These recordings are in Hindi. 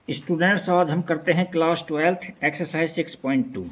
स्टूडेंट्स, आज हम करते हैं क्लास 12th एक्सरसाइज 6.2।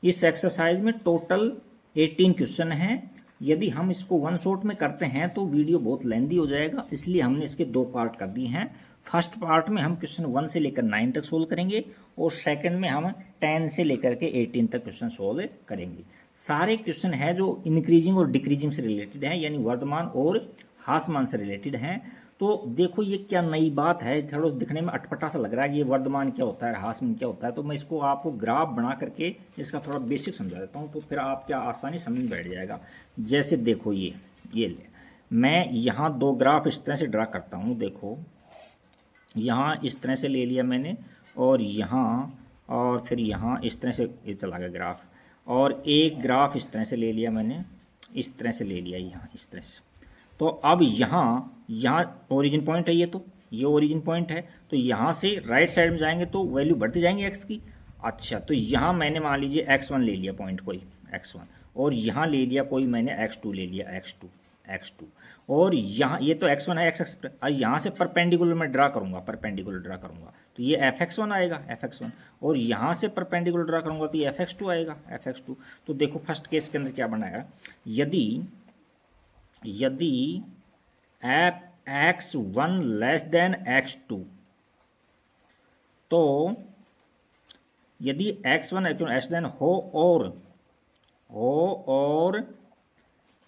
इस एक्सरसाइज में टोटल 18 क्वेश्चन हैं। यदि हम इसको वन शॉट में करते हैं तो वीडियो बहुत लेंदी हो जाएगा, इसलिए हमने इसके दो पार्ट कर दिए हैं। फर्स्ट पार्ट में हम क्वेश्चन 1 से लेकर 9 तक सोल्व करेंगे और सेकंड में हम 10 से लेकर के 18 तक क्वेश्चन सोल्व करेंगे। सारे क्वेश्चन हैं जो इंक्रीजिंग और डिक्रीजिंग से रिलेटेड हैं, यानी वर्धमान और ह्रासमान से रिलेटेड हैं। तो देखो ये क्या नई बात है, थोड़ा दिखने में अटपटा सा लग रहा है कि ये वर्धमान क्या होता है, ह्रासमान क्या होता है। तो मैं इसको आपको ग्राफ बना करके इसका थोड़ा बेसिक समझा देता हूँ, तो फिर आप क्या आसानी समझ में बैठ जाएगा। जैसे देखो ये ले, मैं यहाँ दो ग्राफ इस तरह से ड्रा करता हूँ। देखो यहाँ इस तरह से ले लिया मैंने, और यहाँ और फिर यहाँ इस तरह से ये चला गया ग्राफ, और एक ग्राफ इस तरह से ले लिया मैंने, इस तरह से ले लिया यहाँ इस तरह से। तो अब यहाँ ओरिजिन पॉइंट है, ये ओरिजिन पॉइंट है। तो यहाँ से राइट साइड में जाएंगे तो वैल्यू बढ़ती जाएंगी एक्स की। अच्छा, तो यहाँ मैंने मान लीजिए x1 ले लिया पॉइंट कोई x1, और यहाँ ले लिया कोई मैंने x2 ले लिया x2, और यहाँ ये तो x1 है x एक्स, और यहाँ से परपेंडिकुलर मैं ड्रा करूँगा, तो ये fx1 आएगा fx1, और यहाँ से परपेंडिकुलर ड्रा करूँगा तो ये fx2 आएगा fx2। तो देखो फर्स्ट केस के अंदर क्या बनाया, यदि x1 लेस देन x2, तो यदि x1 लेस देन हो और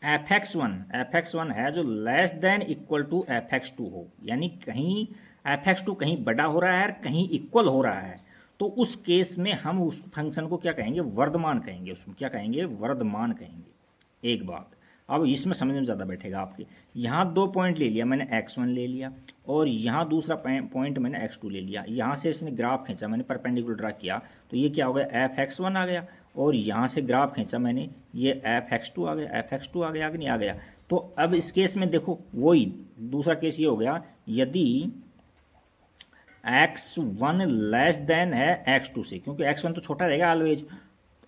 fx1 है जो less than equal to fx2 हो, यानी कहीं fx2 कहीं बड़ा हो रहा है कहीं इक्वल हो रहा है, तो उस केस में हम उस फंक्शन को क्या कहेंगे, वर्धमान कहेंगे। उसको क्या कहेंगे, वर्धमान कहेंगे। एक बात अब इसमें समझ में ज़्यादा बैठेगा आपके। यहाँ दो पॉइंट ले लिया मैंने, x1 ले लिया, और यहाँ दूसरा पॉइंट मैंने x2 ले लिया। यहाँ से इसने ग्राफ खींचा, मैंने परपेंडिकुलर ड्रा किया, तो ये क्या हो गया, fx1 आ गया, और यहाँ से ग्राफ खींचा मैंने, ये fx2 आ गया, fx2 आ गया कि नहीं आ गया। तो अब इस केस में देखो वही दूसरा केस ये हो गया, यदि x1 लेस देन है x2 से, क्योंकि x1 तो छोटा रहेगा ऑलवेज,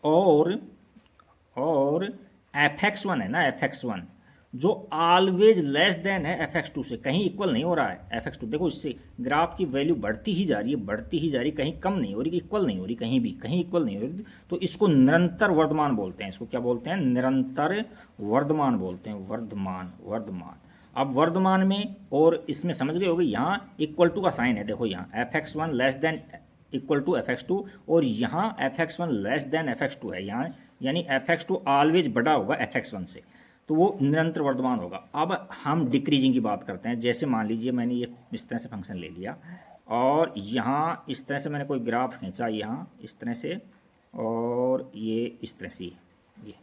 और fx1 है ना, fx1 जो ऑलवेज लेस देन है fx2 से, कहीं इक्वल नहीं हो रहा है fx2। देखो इससे ग्राफ की वैल्यू बढ़ती ही जा रही है, कहीं कम नहीं हो रही, इक्वल नहीं हो रही, कहीं इक्वल नहीं हो रही। तो इसको निरंतर वर्धमान बोलते हैं। इसको क्या बोलते हैं, निरंतर वर्धमान बोलते हैं, वर्धमान। अब वर्धमान में और इसमें समझ गए होगे, यहाँ इक्वल टू का साइन है, देखो यहाँ fx1 less than equal to fx2, और यहाँ fx1 लेस देन fx2 है यहाँ, यानी fx2 ऑलवेज बड़ा होगा fx1 से, तो वो निरंतर वर्धमान होगा। अब हम डिक्रीजिंग की बात करते हैं। जैसे मान लीजिए मैंने ये इस तरह से फंक्शन ले लिया, और यहाँ इस तरह से मैंने कोई ग्राफ खींचा, यहाँ इस तरह से, और ये इस तरह से ये,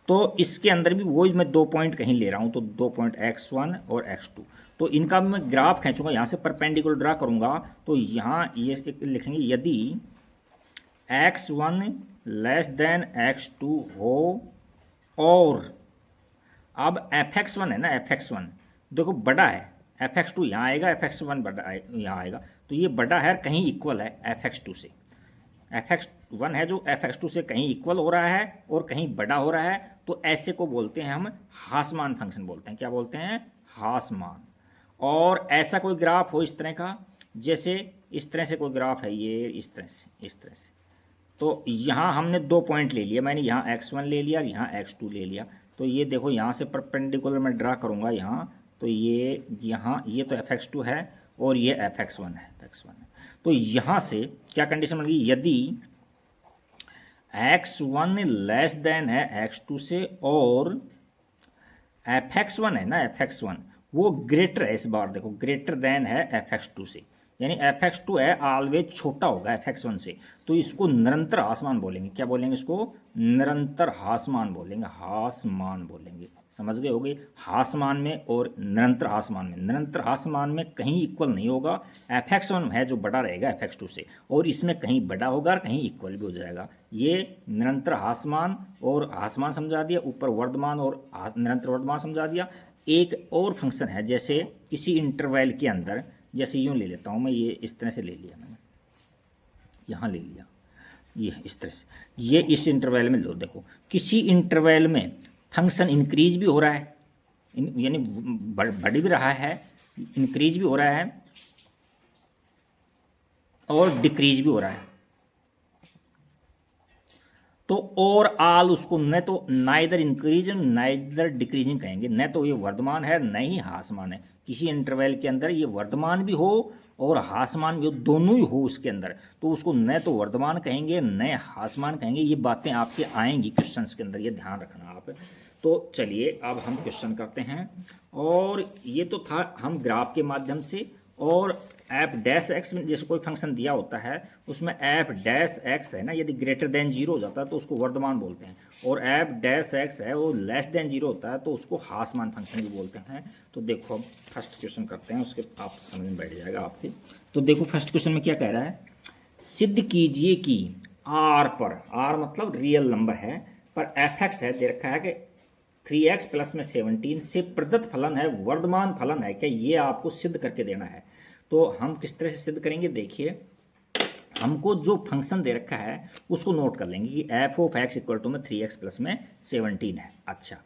तो इसके अंदर भी वही मैं दो पॉइंट कहीं ले रहा हूँ, तो दो पॉइंट x1 और x2, तो इनका मैं ग्राफ खींचूंगा, यहाँ से परपेंडिकुलर ड्रा करूँगा। तो यहाँ ये लिखेंगे, यदि x1 लेस देन x2 हो, और अब fx1 है ना, fx1 देखो बड़ा है, fx2 यहाँ आएगा, fx1 बड़ा है यहाँ आएगा, तो ये बड़ा है कहीं इक्वल है fx2 से, fx1 है जो fx2 से कहीं इक्वल हो रहा है और कहीं बड़ा हो रहा है, तो ऐसे को बोलते हैं हम ह्रासमान फंक्शन बोलते हैं। क्या बोलते हैं, ह्रासमान। और ऐसा कोई ग्राफ हो इस तरह का, जैसे इस तरह से कोई ग्राफ है, ये इस तरह से, तो यहाँ हमने दो पॉइंट ले लिया, मैंने यहाँ x1 ले लिया, यहाँ x2 ले लिया। तो ये देखो यहाँ से परपेंडिकुलर मैं ड्रा करूँगा यहाँ, तो ये यहाँ ये तो fx2 है और ये fx1 है, तो यहाँ से क्या कंडीशन बन गई, यदि x1 लेस देन है x2 से, और fx1 है ना, fx1 वो ग्रेटर है, इस बार देखो ग्रेटर देन है fx2 से, यानी fx2 है ऑलवेज छोटा होगा fx1 से, तो इसको निरंतर ह्रासमान बोलेंगे। क्या बोलेंगे, इसको निरंतर ह्रासमान बोलेंगे। समझ गए होगे, ह्रासमान में और निरंतर ह्रासमान में कहीं इक्वल नहीं होगा, fx1 है जो बड़ा रहेगा fx2 से, और इसमें कहीं बड़ा होगा और कहीं इक्वल भी हो जाएगा। ये निरंतर ह्रासमान और ह्रासमान समझा दिया, ऊपर वर्धमान और निरंतर वर्धमान समझा दिया। एक और फंक्शन है, जैसे किसी इंटरवल के अंदर, जैसे यूँ ले लेता हूँ मैं, ये इस तरह से ले लिया मैंने, यहाँ ले लिया, ये इस तरह से, ये इस इंटरवल में लो, देखो किसी इंटरवल में फंक्शन इंक्रीज भी हो रहा है, यानी बढ़ भी रहा है, इंक्रीज भी हो रहा है, और डिक्रीज भी हो रहा है। तो और आल उसको न तो नाइदर इंक्रीज नाइदर डिक्रीजिंग कहेंगे, न तो ये वर्धमान है न ही ह्रासमान है। किसी इंटरवल के अंदर ये वर्धमान भी हो और ह्रासमान भी हो, दोनों ही हो उसके अंदर, तो उसको न तो वर्धमान कहेंगे न ह्रासमान कहेंगे। ये बातें आपके आएंगी क्वेश्चंस के अंदर, ये ध्यान रखना आप। तो चलिए अब हम क्वेश्चन करते हैं। और ये तो था हम ग्राफ के माध्यम से, और एफ डैश एक्स में जैसे कोई फंक्शन दिया होता है उसमें एफ डैश एक्स है ना, यदि ग्रेटर देन जीरो हो जाता है तो उसको वर्धमान बोलते हैं, और एफ डैश एक्स है वो लेस देन जीरो होता है तो उसको ह्रासमान फंक्शन भी बोलते हैं। तो देखो हम फर्स्ट क्वेश्चन करते हैं, उसके आप समझ में बैठ जाएगा आपके। तो देखो फर्स्ट क्वेश्चन में क्या कह रहा है, सिद्ध कीजिए कि आर पर, आर मतलब रियल नंबर है, पर एफ एक्स है दे रखा है कि 3x प्लस में 17 से प्रदत्त फलन है वर्धमान फलन है क्या, ये आपको सिद्ध करके देना है। तो हम किस तरह से सिद्ध करेंगे, देखिए हमको जो फंक्शन दे रखा है उसको नोट कर लेंगे कि f of x equal to में 3x प्लस में 17 है। अच्छा,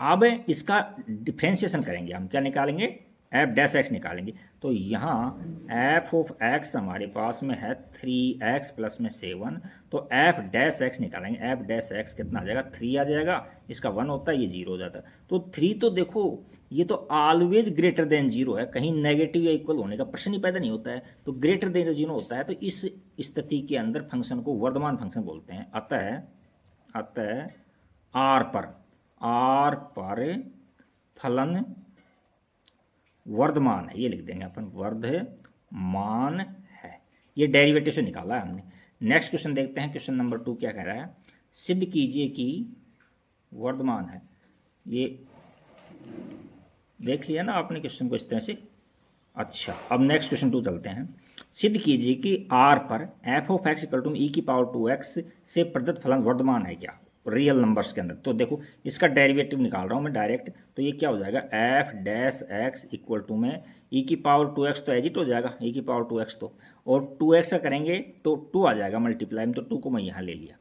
अब इसका डिफ्रेंशिएशन करेंगे, हम क्या निकालेंगे, एफ डैश एक्स निकालेंगे। तो यहाँ एफ ऑफ एक्स हमारे पास में है 3x प्लस में 7, तो एफ डैश एक्स निकालेंगे। एफ डैश एक्स कितना आ जाएगा, 3 आ जाएगा, इसका 1 होता है, ये 0 हो जाता है। तो 3 तो देखो ये तो ऑलवेज ग्रेटर देन 0 है, कहीं नेगेटिव या इक्वल होने का प्रश्न ही पैदा नहीं होता है, तो ग्रेटर देन 0 होता है। तो इस स्थिति के अंदर फंक्शन को वर्धमान फंक्शन बोलते हैं। अतः आर पर फलन वर्धमान है, ये लिख देंगे अपन, वर्धमान है। ये डेरिवेटिव से निकाला है हमने। नेक्स्ट क्वेश्चन देखते हैं, क्वेश्चन नंबर 2 क्या कह रहा है, सिद्ध कीजिए कि वर्धमान है। ये देख लिया ना आपने क्वेश्चन को इस तरह से। अच्छा, अब नेक्स्ट क्वेश्चन 2 चलते हैं। सिद्ध कीजिए कि आर पर F of x equal to E की पावर 2x से प्रदत्त फलन वर्धमान है क्या, रियल नंबर्स के अंदर। तो देखो इसका डेरिवेटिव निकाल रहा हूँ मैं डायरेक्ट, तो ये क्या हो जाएगा, f dash x equal to में ई की पावर 2x तो एजिट हो जाएगा, ई की पावर 2x तो, और 2x का करेंगे तो 2 आ जाएगा मल्टीप्लाई में, तो 2 को मैं यहाँ ले लिया।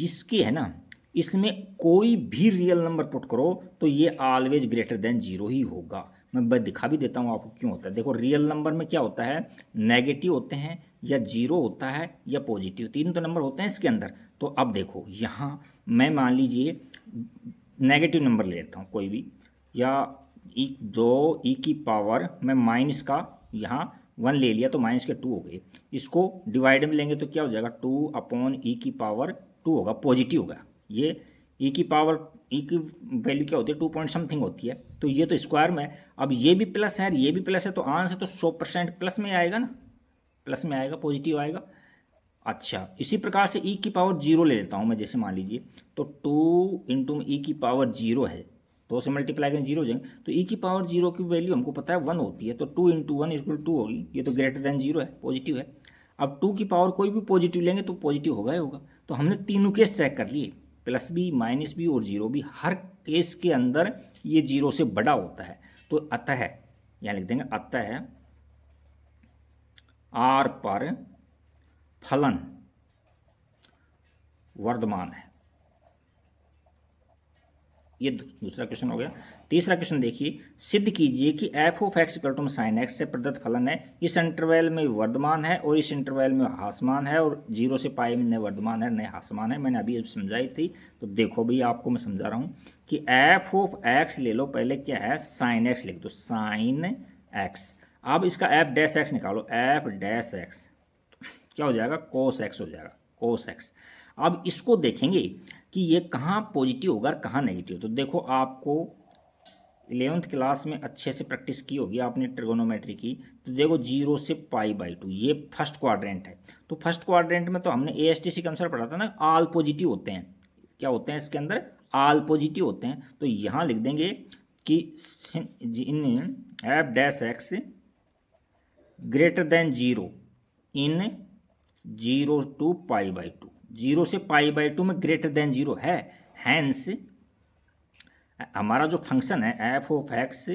इसकी है ना, इसमें कोई भी रियल नंबर पुट करो तो ये ऑलवेज ग्रेटर देन 0 ही होगा। मैं दिखा भी देता हूँ आपको क्यों होता है। देखो रियल नंबर में क्या होता है, नेगेटिव होते हैं या 0 होता है या पॉजिटिव, 3 तो नंबर होते हैं इसके अंदर। तो अब देखो यहाँ मैं मान लीजिए नेगेटिव नंबर ले लेता हूँ कोई भी, या 2 ई की पावर मैं माइनस का यहाँ 1 ले लिया तो माइनस के 2 हो गए। इसको डिवाइड में लेंगे तो क्या हो जाएगा, 2 अपॉन ई की पावर 2 होगा, पॉजिटिव होगा। ये ई की पावर, ई की वैल्यू क्या होती है, 2 पॉइंट समथिंग होती है, तो ये तो स्क्वायर में है। अब ये भी प्लस है ये भी प्लस है, तो आंसर तो 100% प्लस में आएगा ना, प्लस में आएगा, पॉजिटिव आएगा। अच्छा, इसी प्रकार से ई की पावर 0 ले लेता हूँ मैं, जैसे मान लीजिए तो 2 इंटू ई की पावर 0 है, 2 से मल्टीप्लाई करें 0 हो जाएंगे, तो ई की पावर 0 की वैल्यू हमको पता है 1 होती है, तो 2 इंटू 1 इक्वल 2 होगी, ये तो ग्रेटर देन 0 है, पॉजिटिव है। अब 2 की पावर कोई भी पॉजिटिव लेंगे तो पॉजिटिव होगा ही होगा। तो हमने तीनों केस चेक कर लिए, प्लस भी माइनस भी और 0 भी, हर केस के अंदर ये 0 से बड़ा होता है। तो अतः यहाँ लिख देंगे, अतः आर पर फलन वर्धमान है। ये दूसरा क्वेश्चन हो गया। तीसरा क्वेश्चन देखिए, सिद्ध कीजिए कि f of x equal to sine x से प्रदत्त फलन है, इस इंटरवल में वर्धमान है और इस इंटरवल में ह्रासमान है, और 0 से पाई में न वर्धमान है न ह्रासमान है। मैंने अभी समझाई थी, तो देखो भाई आपको मैं समझा रहा हूँ कि एफ ऑफ एक्स ले लो, पहले क्या है साइन एक्स लिख दो, साइन एक्स। अब इसका एफ डैश एक्स निकालो, एफ डैश एक्स क्या हो जाएगा, कोस एक्स हो जाएगा, कोस एक्स। अब इसको देखेंगे कि ये कहाँ पॉजिटिव होगा और कहाँ नेगेटिव। तो देखो आपको 11th क्लास में अच्छे से प्रैक्टिस की होगी आपने ट्रिगोनोमेट्री की, तो देखो 0 से π/2 ये फर्स्ट क्वाड्रेंट है। तो फर्स्ट क्वाड्रेंट में तो हमने ASTC के अनुसार पढ़ा था ना, ऑल पॉजिटिव होते हैं। क्या होते हैं इसके अंदर, ऑल पॉजिटिव होते हैं। तो यहाँ लिख देंगे कि in F dash x greater than 0 in 0 to π/2, 0 से π/2 में ग्रेटर देन 0 है। हैंस हमारा जो फंक्शन है एफ ऑफ एक्स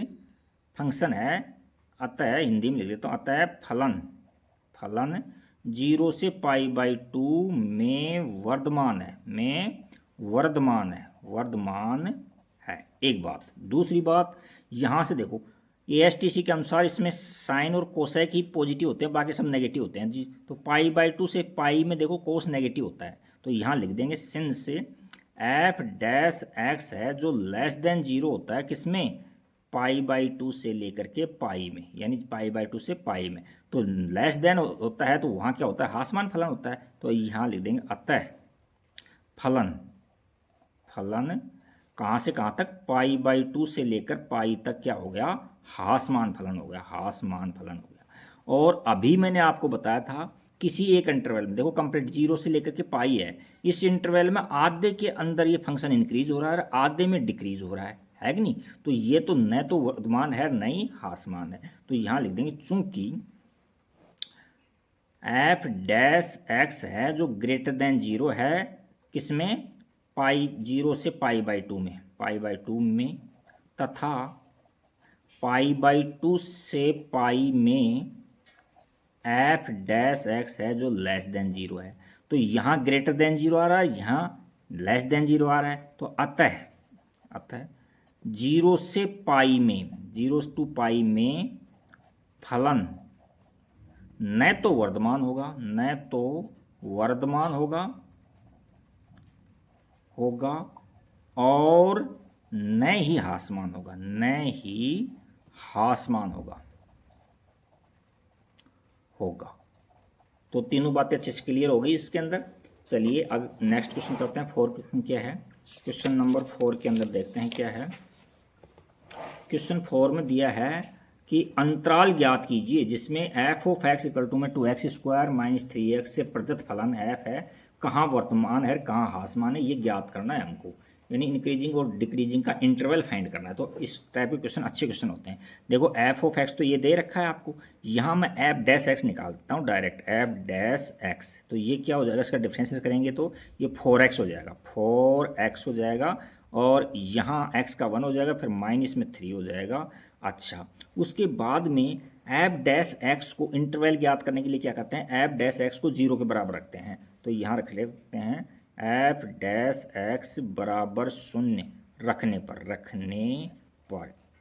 फंक्शन है, अतः हिंदी में लिख देता हूँ, अतः फलन 0 से π/2 में वर्धमान है। एक बात। दूसरी बात यहाँ से देखो, ASTC के अनुसार इसमें साइन और कोसेक ही पॉजिटिव होते हैं, बाकी सब नेगेटिव होते हैं जी। तो पाई/2 से पाई में देखो कोस नेगेटिव होता है, तो यहाँ लिख देंगे सिंस f-x है जो लेस देन 0 होता है किसमें, पाई/2 से लेकर के पाई में, यानी पाई/2 से पाई में। तो लेस देन होता है तो वहाँ क्या होता है, हासमान फलन होता है। तो यहाँ लिख देंगे अतः फलन कहाँ से कहाँ तक, पाई/2 से लेकर पाई तक क्या हो गया, हासमान फलन हो गया, हासमान फलन हो गया। और अभी मैंने आपको बताया था किसी एक इंटरवल में, देखो कंप्लीट 0 से लेकर के पाई है, इस इंटरवल में आधे के अंदर ये फंक्शन इंक्रीज हो रहा है, आधे में डिक्रीज हो रहा है कि नहीं। तो ये तो न तो वर्धमान है न ही हासमान है। तो यहाँ लिख देंगे चूंकि f-x है जो ग्रेटर देन 0 है किसमें, पाई/0 से पाई/2 में, तथा पाई/2 से पाई में f-x है जो लेस देन 0 है। तो यहाँ ग्रेटर देन 0 आ रहा है, यहाँ लेस देन 0 आ रहा है। तो अतः 0 से पाई में, 0 to पाई में फलन न तो वर्धमान होगा और न ही हासमान होगा। तो तीनों बातें अच्छे से क्लियर हो गई इसके अंदर। चलिए अब नेक्स्ट क्वेश्चन करते हैं। 4 क्वेश्चन क्या है, क्वेश्चन नंबर 4 के अंदर देखते हैं क्या है। क्वेश्चन 4 में दिया है कि अंतराल ज्ञात कीजिए जिसमें f(x) = 2x² - 3x से प्रदत्त फलन f है कहाँ वर्तमान है कहाँ हासमान है, ये ज्ञात करना है हमको, यानी इंक्रीजिंग और डिक्रीजिंग का इंटरवल फाइंड करना है। तो इस टाइप के क्वेश्चन अच्छे क्वेश्चन होते हैं। देखो f(x) तो ये दे रखा है आपको, यहाँ मैं f'(x) निकाल देता हूँ डायरेक्ट, f'(x) तो ये क्या हो जाएगा, इसका डिफरेंशियल करेंगे तो ये 4x हो जाएगा, 4x हो जाएगा, और यहाँ x का 1 हो जाएगा, फिर माइनस में 3 हो जाएगा। अच्छा, उसके बाद में f'(x) को इंटरवल ज्ञात करने के लिए क्या करते हैं, f'(x) को 0 के बराबर रखते हैं। तो यहाँ रख लेते हैं f'(x) बराबर 0 रखने पर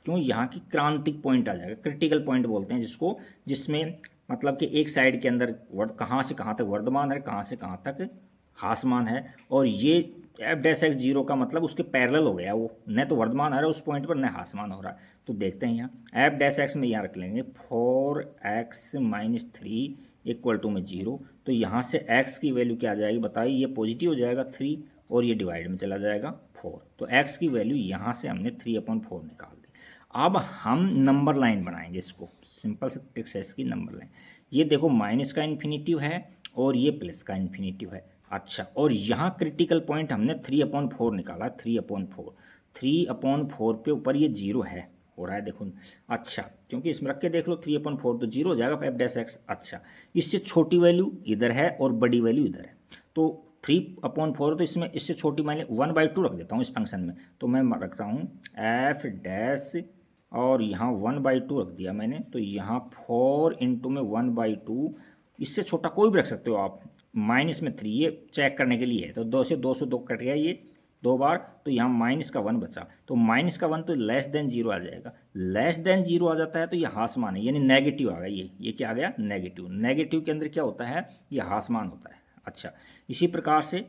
क्यों, यहाँ की क्रांतिक पॉइंट आ जाएगा, क्रिटिकल पॉइंट बोलते हैं जिसको, जिसमें मतलब कि एक साइड के अंदर कहाँ से कहाँ तक वर्धमान है, कहाँ से कहाँ तक हासमान है, और ये f'(x) 0 का मतलब उसके पैरेलल हो गया, वो न तो वर्धमान आ रहा है उस पॉइंट पर न हासमान हो रहा है। तो देखते हैं यहाँ f'(x) में यहाँ रख लेंगे 4x - 3 = 0। तो यहाँ से x की वैल्यू क्या आ जाएगी बताइए, ये पॉजिटिव हो जाएगा 3 और ये डिवाइड में चला जाएगा 4। तो x की वैल्यू यहाँ से हमने 3/4 निकाल दी। अब हम नंबर लाइन बनाएंगे इसको, सिंपल से ट्रिक्स है इसकी, नंबर लाइन। ये देखो माइनस का इन्फिनिटिव है और ये प्लस का इन्फिनिटिव है। अच्छा, और यहाँ क्रिटिकल पॉइंट हमने 3/4 निकाला, 3/4 पे ऊपर ये 0 है, हो रहा है देखो। अच्छा, क्योंकि इसमें रख के देख लो 3/4 तो 0 हो जाएगा f'(x). अच्छा, इससे छोटी वैल्यू इधर है और बड़ी वैल्यू इधर है, तो 3/4 तो इसमें इससे छोटी मान 1/2 रख देता हूँ इस फंक्शन में। तो मैं रखता हूँ f' और यहाँ 1/2 रख दिया मैंने। तो यहाँ 4 × में 1/2, इससे छोटा कोई भी रख सकते हो आप, माइनस में 3 ये चेक करने के लिए है। तो 2 से 2 कट गया ये 2 बार, तो यहाँ माइनस का 1 बचा। तो माइनस का 1 तो लेस देन 0 आ जाएगा, लेस देन 0 आ जाता है तो ये हासमान है, यानी नेगेटिव आ गया। ये क्या आ गया, नेगेटिव। नेगेटिव के अंदर क्या होता है, ये हासमान होता है। अच्छा, इसी प्रकार से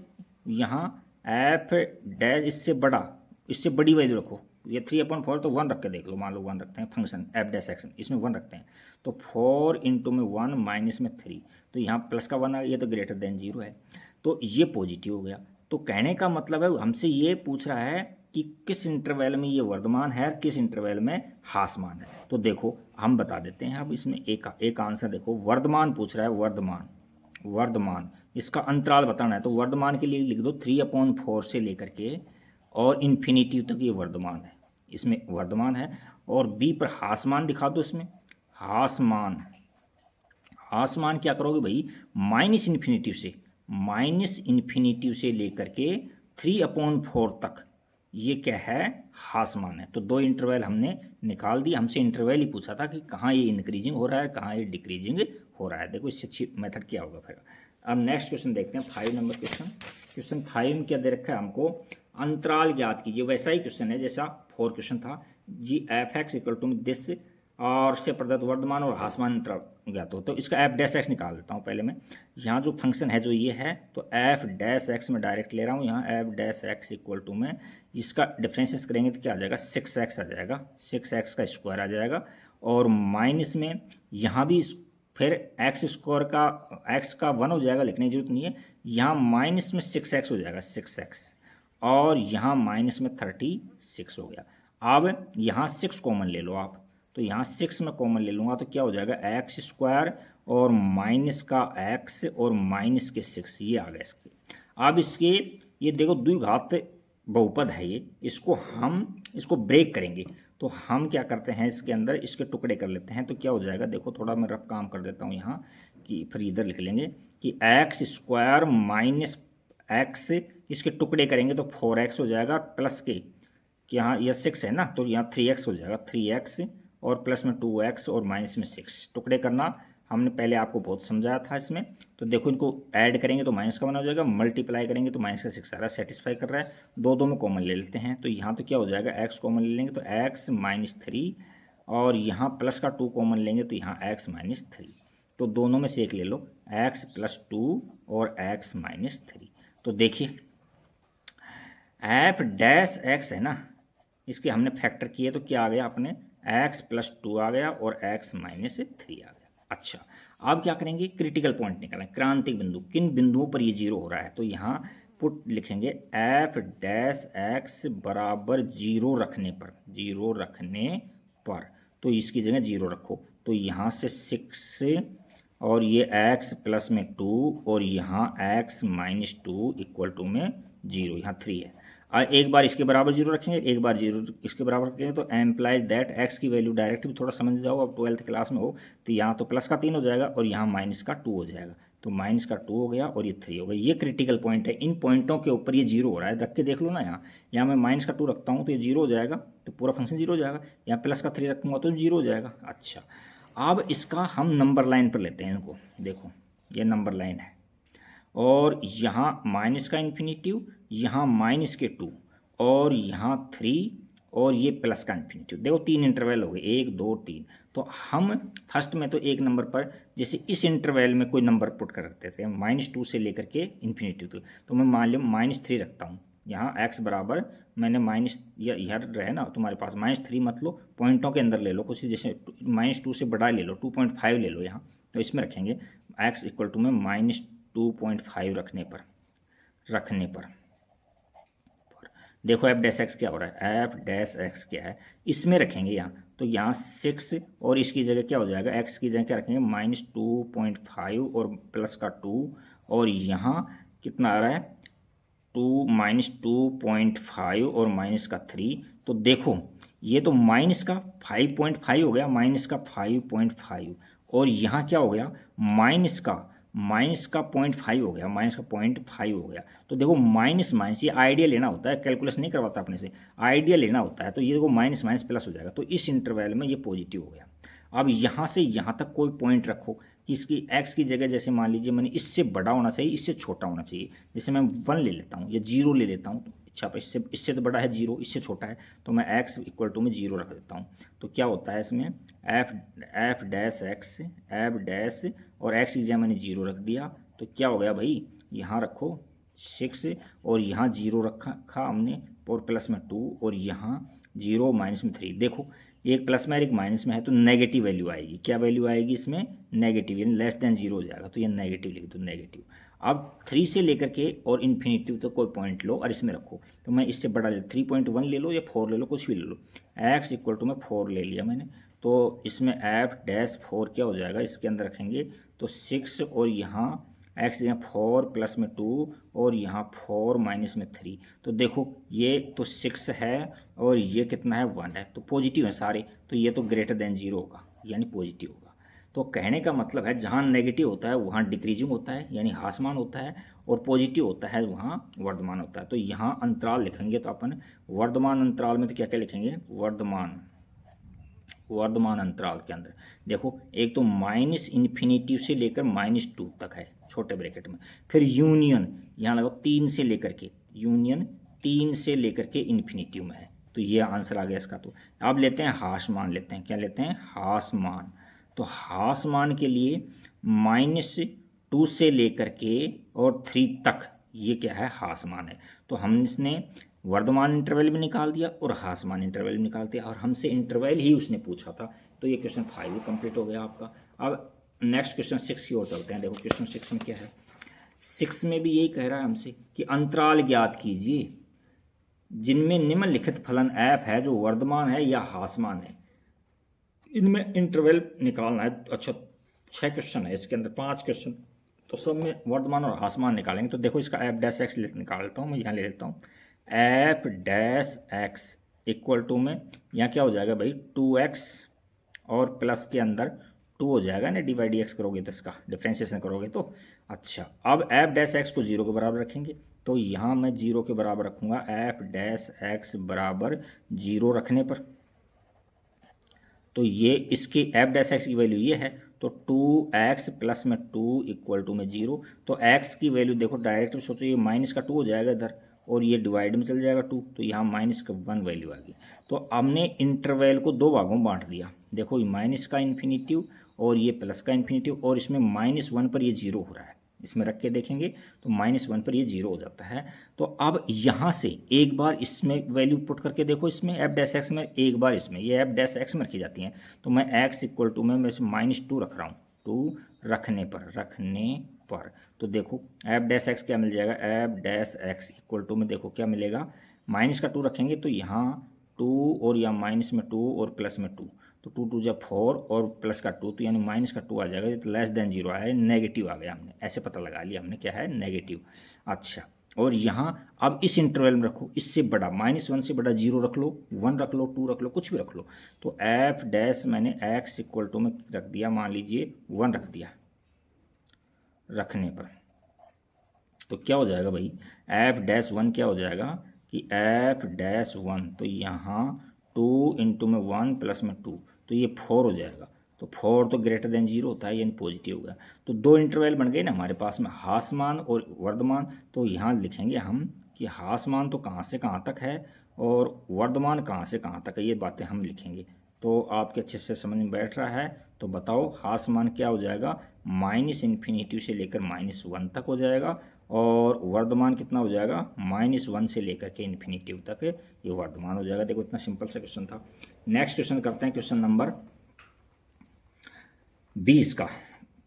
यहाँ f' इससे बड़ी वैल्यू रखो, ये 3/4 तो 1 रख के देख लो, मान लो 1 रखते हैं फंक्शन f'(x) इसमें 1 रखते हैं। तो 4 × में 1 माइनस में 3, तो यहाँ प्लस का 1 आ गया, ये तो ग्रेटर देन 0 है, तो ये पॉजिटिव हो गया। तो कहने का मतलब है हमसे ये पूछ रहा है कि किस इंटरवल में ये वर्धमान है, किस इंटरवल में हासमान है। तो देखो हम बता देते हैं। अब इसमें एक आंसर देखो, वर्धमान पूछ रहा है, वर्धमान इसका अंतराल बताना है। तो वर्धमान के लिए लिख दो 3/4 से लेकर के और इन्फिनिटी तक ये वर्धमान है, इसमें वर्धमान है। और बी पर हासमान दिखा दो, इसमें हासमान क्या करोगे भाई, माइनस इन्फिनिटी से लेकर के 3/4 तक ये क्या है, हासमान है। तो 2 इंटरवल हमने निकाल दिया, हमसे इंटरवल ही पूछा था कि कहाँ ये इंक्रीजिंग हो रहा है, कहाँ ये डिक्रीजिंग हो रहा है। देखो इससे अच्छी मेथड क्या होगा फिर। अब नेक्स्ट क्वेश्चन देखते हैं, 5 नंबर क्वेश्चन 5 में क्या दे रखा है हमको, अंतराल ज्ञात कीजिए। वैसा ही क्वेश्चन है जैसा 4 क्वेश्चन था जी। f(x) = दिस और से प्रदत्त वर्तमान और ह्रासमान अंतराल ज्ञात हो। तो इसका एफ डैश एक्स निकाल देता हूँ पहले मैं। यहाँ जो फंक्शन है जो ये है, तो एफ डैश एक्स में डायरेक्ट ले रहा हूँ। यहाँ f dash x equal to में इसका डिफ्रेंशिएट करेंगे तो क्या आ जाएगा, 6x आ जाएगा, 6x का स्क्वायर आ जाएगा। और माइनस में यहाँ भी फिर एक्स स्क्वायर का एक्स का 1 हो जाएगा, लिखने की जरूरत नहीं है। यहाँ माइनस में 6x हो जाएगा, 6x, और यहाँ माइनस में 36 हो गया। अब यहाँ 6 कॉमन ले लो आप, तो यहाँ 6 में कॉमन ले लूँगा तो क्या हो जाएगा, एक्स स्क्वायर और माइनस का x और माइनस के 6, ये आ गया इसके। अब इसके ये देखो द्विघात बहुपद है ये, इसको ब्रेक करेंगे। तो हम क्या करते हैं, इसके अंदर इसके टुकड़े कर लेते हैं। तो क्या हो जाएगा, देखो थोड़ा मैं रफ काम कर देता हूँ यहाँ, कि फिर इधर लिख लेंगे कि एक्स स्क्वायर माइनस एक्स, इसके टुकड़े करेंगे तो 4x हो जाएगा, प्लस के कि यहाँ यह 6 है ना, तो यहाँ 3x हो जाएगा, 3x और प्लस में 2x और माइनस में 6। टुकड़े करना हमने पहले आपको बहुत समझाया था इसमें। तो देखो इनको ऐड करेंगे तो माइनस का 1 हो जाएगा, मल्टीप्लाई करेंगे तो माइनस का 6 आ रहा है, सेटिस्फाई कर रहा है। दो में कॉमन ले लेते हैं, तो यहाँ तो क्या हो जाएगा, x कॉमन ले लेंगे तो x माइनस 3, और यहाँ प्लस का 2 कॉमन लेंगे तो यहाँ x माइनस 3। तो दोनों में से एक ले लो, x प्लस 2 और x माइनस 3। तो देखिए एफ डैश एक्स है ना, इसके हमने फैक्टर किए तो क्या आ गया अपने, x प्लस 2 आ गया और x माइनस 3 आ गया। अच्छा, अब क्या करेंगे, क्रिटिकल पॉइंट निकालें, क्रांतिक बिंदु, किन बिंदुओं पर ये 0 हो रहा है। तो यहाँ पुट लिखेंगे एफ डैश एक्स बराबर 0 रखने पर, 0 रखने पर, तो इसकी जगह 0 रखो। तो यहाँ से 6 और ये x प्लस में 2 और यहाँ x माइनस 2 इक्वल टू में 0, यहाँ 3 है। एक बार इसके बराबर 0 रखेंगे, एक बार 0 इसके बराबर रखेंगे, तो एम्प्लाइज दैट x की वैल्यू डायरेक्ट भी थोड़ा समझ जाओ, अब 12th क्लास में हो। तो यहाँ तो प्लस का 3 हो जाएगा और यहाँ माइनस का 2 हो जाएगा, तो माइनस का 2 हो गया और ये 3 हो गया। ये क्रिटिकल पॉइंट है, इन पॉइंटों के ऊपर ये 0 हो रहा है, रख के देख लो ना। यहाँ मैं माइनस का 2 रखता हूँ तो ये 0 हो जाएगा, तो पूरा फंक्शन 0 हो जाएगा। यहाँ प्लस का 3 रखूँगा तो 0 हो जाएगा। अच्छा, अब इसका हम नंबर लाइन पर लेते हैं इनको, देखो ये नंबर लाइन है, और यहाँ माइनस का इन्फिनिटिव, यहाँ माइनस के 2 और यहाँ 3 और ये प्लस का इन्फिनिटिव। देखो 3 इंटरवल हो गए, 1 2 3। तो हम फर्स्ट में तो एक नंबर पर, जैसे इस इंटरवल में कोई नंबर पुट कर रखते थे, -2 से लेकर के इन्फिनिटिव तक। तो मैं मान लिया -3 रखता हूँ, यहाँ x बराबर मैंने माइनस, यह रहे ना तुम्हारे पास, -3 मत लो, पॉइंटों के अंदर ले लो कुछ, जैसे -2 से बड़ा ले लो, 2.5 ले लो यहाँ, तो इसमें रखेंगे x इक्वल टू में -2.5 रखने पर देखो एफ डैश एक्स क्या हो रहा है, एफ डैश एक्स क्या है, इसमें रखेंगे यहाँ। तो यहाँ 6 और इसकी जगह क्या हो जाएगा, x की जगह क्या रखेंगे, -2.5 और प्लस का 2, और यहाँ कितना आ रहा है, -2.5 और माइनस का 3। तो देखो ये तो माइनस का 5.5 हो गया, माइनस का 5.5, और यहाँ क्या हो गया, माइनस का 0.5 हो गया, माइनस का 0.5 हो गया। तो देखो माइनस माइनस, ये आइडिया लेना होता है, कैलकुलेस नहीं करवाता अपने से, आइडिया लेना होता है। तो ये देखो माइनस माइनस प्लस हो जाएगा, तो इस इंटरवल में ये पॉजिटिव हो गया। अब यहाँ से यहाँ तक कोई पॉइंट रखो कि इसकी x की जगह, जैसे मान लीजिए मैंने इससे बड़ा होना चाहिए, इससे छोटा होना चाहिए, जैसे मैं 1 ले लेता हूँ या 0 ले लेता हूँ, अच्छा इससे तो बड़ा है 0, इससे छोटा है, तो मैं x इक्वल टू में 0 रख देता हूँ। तो क्या होता है इसमें, F dash x, F dash, और x की जगह मैंने 0 रख दिया, तो क्या हो गया भाई, यहाँ रखो 6 और यहाँ 0 रखा हमने, और प्लस में 2 और यहाँ 0 माइनस में 3। देखो एक प्लस में एक माइनस में है, तो नेगेटिव वैल्यू आएगी। क्या वैल्यू आएगी इसमें, नेगेटिव, यानी लेस देन 0 हो जाएगा, तो ये नेगेटिव लिख दो, नेगेटिव। अब 3 से लेकर के और इन्फिनिटिव तो कोई पॉइंट लो और इसमें रखो। तो मैं इससे बड़ा ले, 3.1 ले लो या 4 ले लो, कुछ भी ले लो। x इक्वल टू में 4 ले लिया मैंने, तो इसमें एफ डैश 4 क्या हो जाएगा, इसके अंदर रखेंगे तो 6 और यहाँ x यहाँ 4 प्लस में 2 और यहाँ 4 माइनस में 3। तो देखो ये तो 6 है और ये कितना है, 1 है, तो पॉजिटिव है सारे, तो ये तो ग्रेटर देन 0 होगा, यानी पॉजिटिव होगा। तो कहने का मतलब है जहाँ नेगेटिव होता है वहाँ डिक्रीजिंग होता है, यानी ह्रासमान होता है, और पॉजिटिव होता है वहाँ वर्धमान होता है। तो यहाँ अंतराल लिखेंगे तो अपन वर्धमान अंतराल में तो क्या क्या लिखेंगे, वर्धमान अंतराल के अंदर देखो एक तो -इन्फिनिटिव से लेकर -2 तक है छोटे ब्रैकेट में, फिर यूनियन यहाँ लगाओ 3 से लेकर के, यूनियन 3 से लेकर के इन्फिनिटिव में है, तो ये आंसर आ गया इसका। तो अब लेते हैं हास मान, लेते हैं क्या लेते हैं, हास मान। तो हास मान के लिए -2 से लेकर के और 3 तक ये क्या है, हास मान है। तो हमने वर्धमान इंटरवल भी निकाल दिया और हास मान इंटरवल भी निकाल दिया, और हमसे इंटरवल ही उसने पूछा था। तो ये क्वेश्चन 5 भी कंप्लीट हो गया आपका। अब नेक्स्ट क्वेश्चन 6 की ओर चलते हैं। देखो क्वेश्चन 6 में क्या है, 6 में भी यही कह रहा है हमसे कि अंतराल ज्ञात कीजिए जिनमें निम्नलिखित फलन f है जो वर्धमान है या हासमान है, इनमें इंटरवल निकालना है। अच्छा 6 क्वेश्चन है इसके अंदर, 5 क्वेश्चन, तो सब में वर्धमान और हासमान निकालेंगे। तो देखो इसका f डैश एक्स निकाल लेता हूँ मैं, यहाँ ले लेता हूँ f dash x equal to में यहाँ क्या हो जाएगा भाई, 2x और प्लस के अंदर 2 हो जाएगा ना, डिवाइड एक्स करोगे तो इसका डिफ्रेंसिएशन करोगे तो। अच्छा अब f डैश एक्स को 0 के बराबर रखेंगे, तो यहाँ मैं 0 के बराबर रखूँगा f डैश एक्स बराबर 0 रखने पर। तो ये इसकी f डैश एक्स की वैल्यू ये है, तो 2x प्लस में 2 इक्वल टू में 0। तो x की वैल्यू देखो डायरेक्ट सोचो, ये माइनस का 2 हो जाएगा इधर, और ये डिवाइड में चल जाएगा 2, तो यहाँ माइनस का 1 वैल्यू आ गई। तो हमने इंटरवल को 2 भागों में बांट दिया। देखो ये माइनस का इन्फिनिटिव और ये प्लस का इन्फिनिटिव, और इसमें -1 पर ये 0 हो रहा है। इसमें रख के देखेंगे तो -1 पर ये 0 हो जाता है। तो अब यहाँ से एक बार इसमें वैल्यू पुट करके देखो, इसमें f डैश एक्स में, एक बार इसमें ये f डैश एक्स में रखी जाती हैं। तो मैं x इक्वल टू में -2 रख रहा हूँ, 2 रखने पर तो देखो f डैश एक्स क्या मिल जाएगा, f dash x equal to में देखो क्या मिलेगा, माइनस का 2 रखेंगे तो यहाँ 2 और यहाँ माइनस में 2 और प्लस में 2, तो 2 2 जब 4 और प्लस का 2, तो यानी माइनस का 2 आ जाएगा। तो लेस देन 0 आया, नेगेटिव आ गया, हमने ऐसे पता लगा लिया हमने क्या है, नेगेटिव। अच्छा और यहाँ अब इस इंटरवल में रखो, इससे बड़ा -1 से बड़ा 0 रख लो, 1 रख लो, 2 रख लो, कुछ भी रख लो। तो f डैश मैंने x इक्वल टू में रख दिया, मान लीजिए 1 रख दिया रखने पर, तो क्या हो जाएगा भाई, f डैश 1 क्या हो जाएगा कि f डैश 1, तो यहाँ 2 इंटू में 1 प्लस में 2, तो ये 4 हो जाएगा। तो 4 तो ग्रेटर देन 0 होता है, यानी पॉजिटिव होगा। तो 2 इंटरवल बन गए ना हमारे पास में, हासमान और वर्धमान। तो यहाँ लिखेंगे हम कि हासमान तो कहाँ से कहाँ तक है और वर्धमान कहाँ से कहाँ तक है, ये बातें हम लिखेंगे। तो आपके अच्छे से समझ में बैठ रहा है। तो बताओ हासमान क्या हो जाएगा, -∞ से लेकर -1 तक हो जाएगा, और वर्धमान कितना हो जाएगा, -1 से लेकर के इन्फिनिटिव तक ये वर्धमान हो जाएगा। देखो इतना सिंपल सा क्वेश्चन था। नेक्स्ट क्वेश्चन करते हैं, क्वेश्चन नंबर 20 का।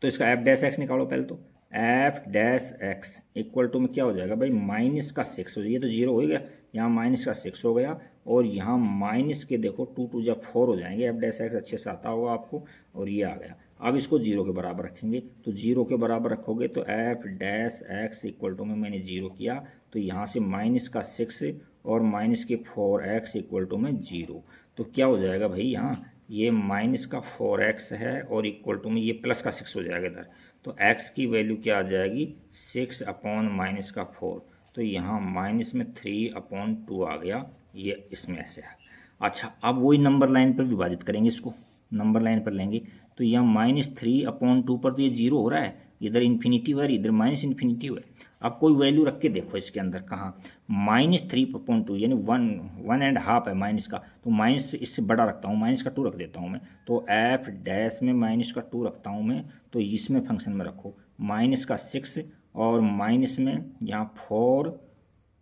तो इसका f डैश एक्स निकालो पहले। तो f dash x equal to में क्या हो जाएगा भाई, -6 हो, ये तो 0 हो गया, यहाँ -6 हो गया, और यहाँ माइनस के देखो 2 2 जब 4 हो जाएंगे, f डैश एक्स अच्छे से आता होगा आपको, और ये आ गया। अब इसको 0 के बराबर रखेंगे, तो 0 के बराबर रखोगे तो f dash x equal to में मैंने 0 किया, तो यहाँ से -6 और -4x इक्वल टू में 0। तो क्या हो जाएगा भाई, यहाँ ये -4x है और इक्वल टू में ये +6 हो जाएगा इधर। तो x की वैल्यू क्या आ जाएगी, 6/-4। तो यहाँ -3/2 आ गया, ये इसमें ऐसे है। अच्छा अब वही नंबर लाइन पर विभाजित करेंगे, इसको नंबर लाइन पर लेंगे, तो यहाँ -3/2 पर तो ये 0 हो रहा है, इधर इन्फिनिटिव है, इधर -∞ है। अब कोई वैल्यू रख के देखो इसके अंदर, कहाँ -3/2 यानी 1.5 है माइनस का, तो माइनस इससे बड़ा रखता हूँ, -2 रख देता हूँ मैं। तो f डैश में -2 रखता हूँ मैं, तो इसमें फंक्शन में रखो -6 और माइनस में यहाँ 4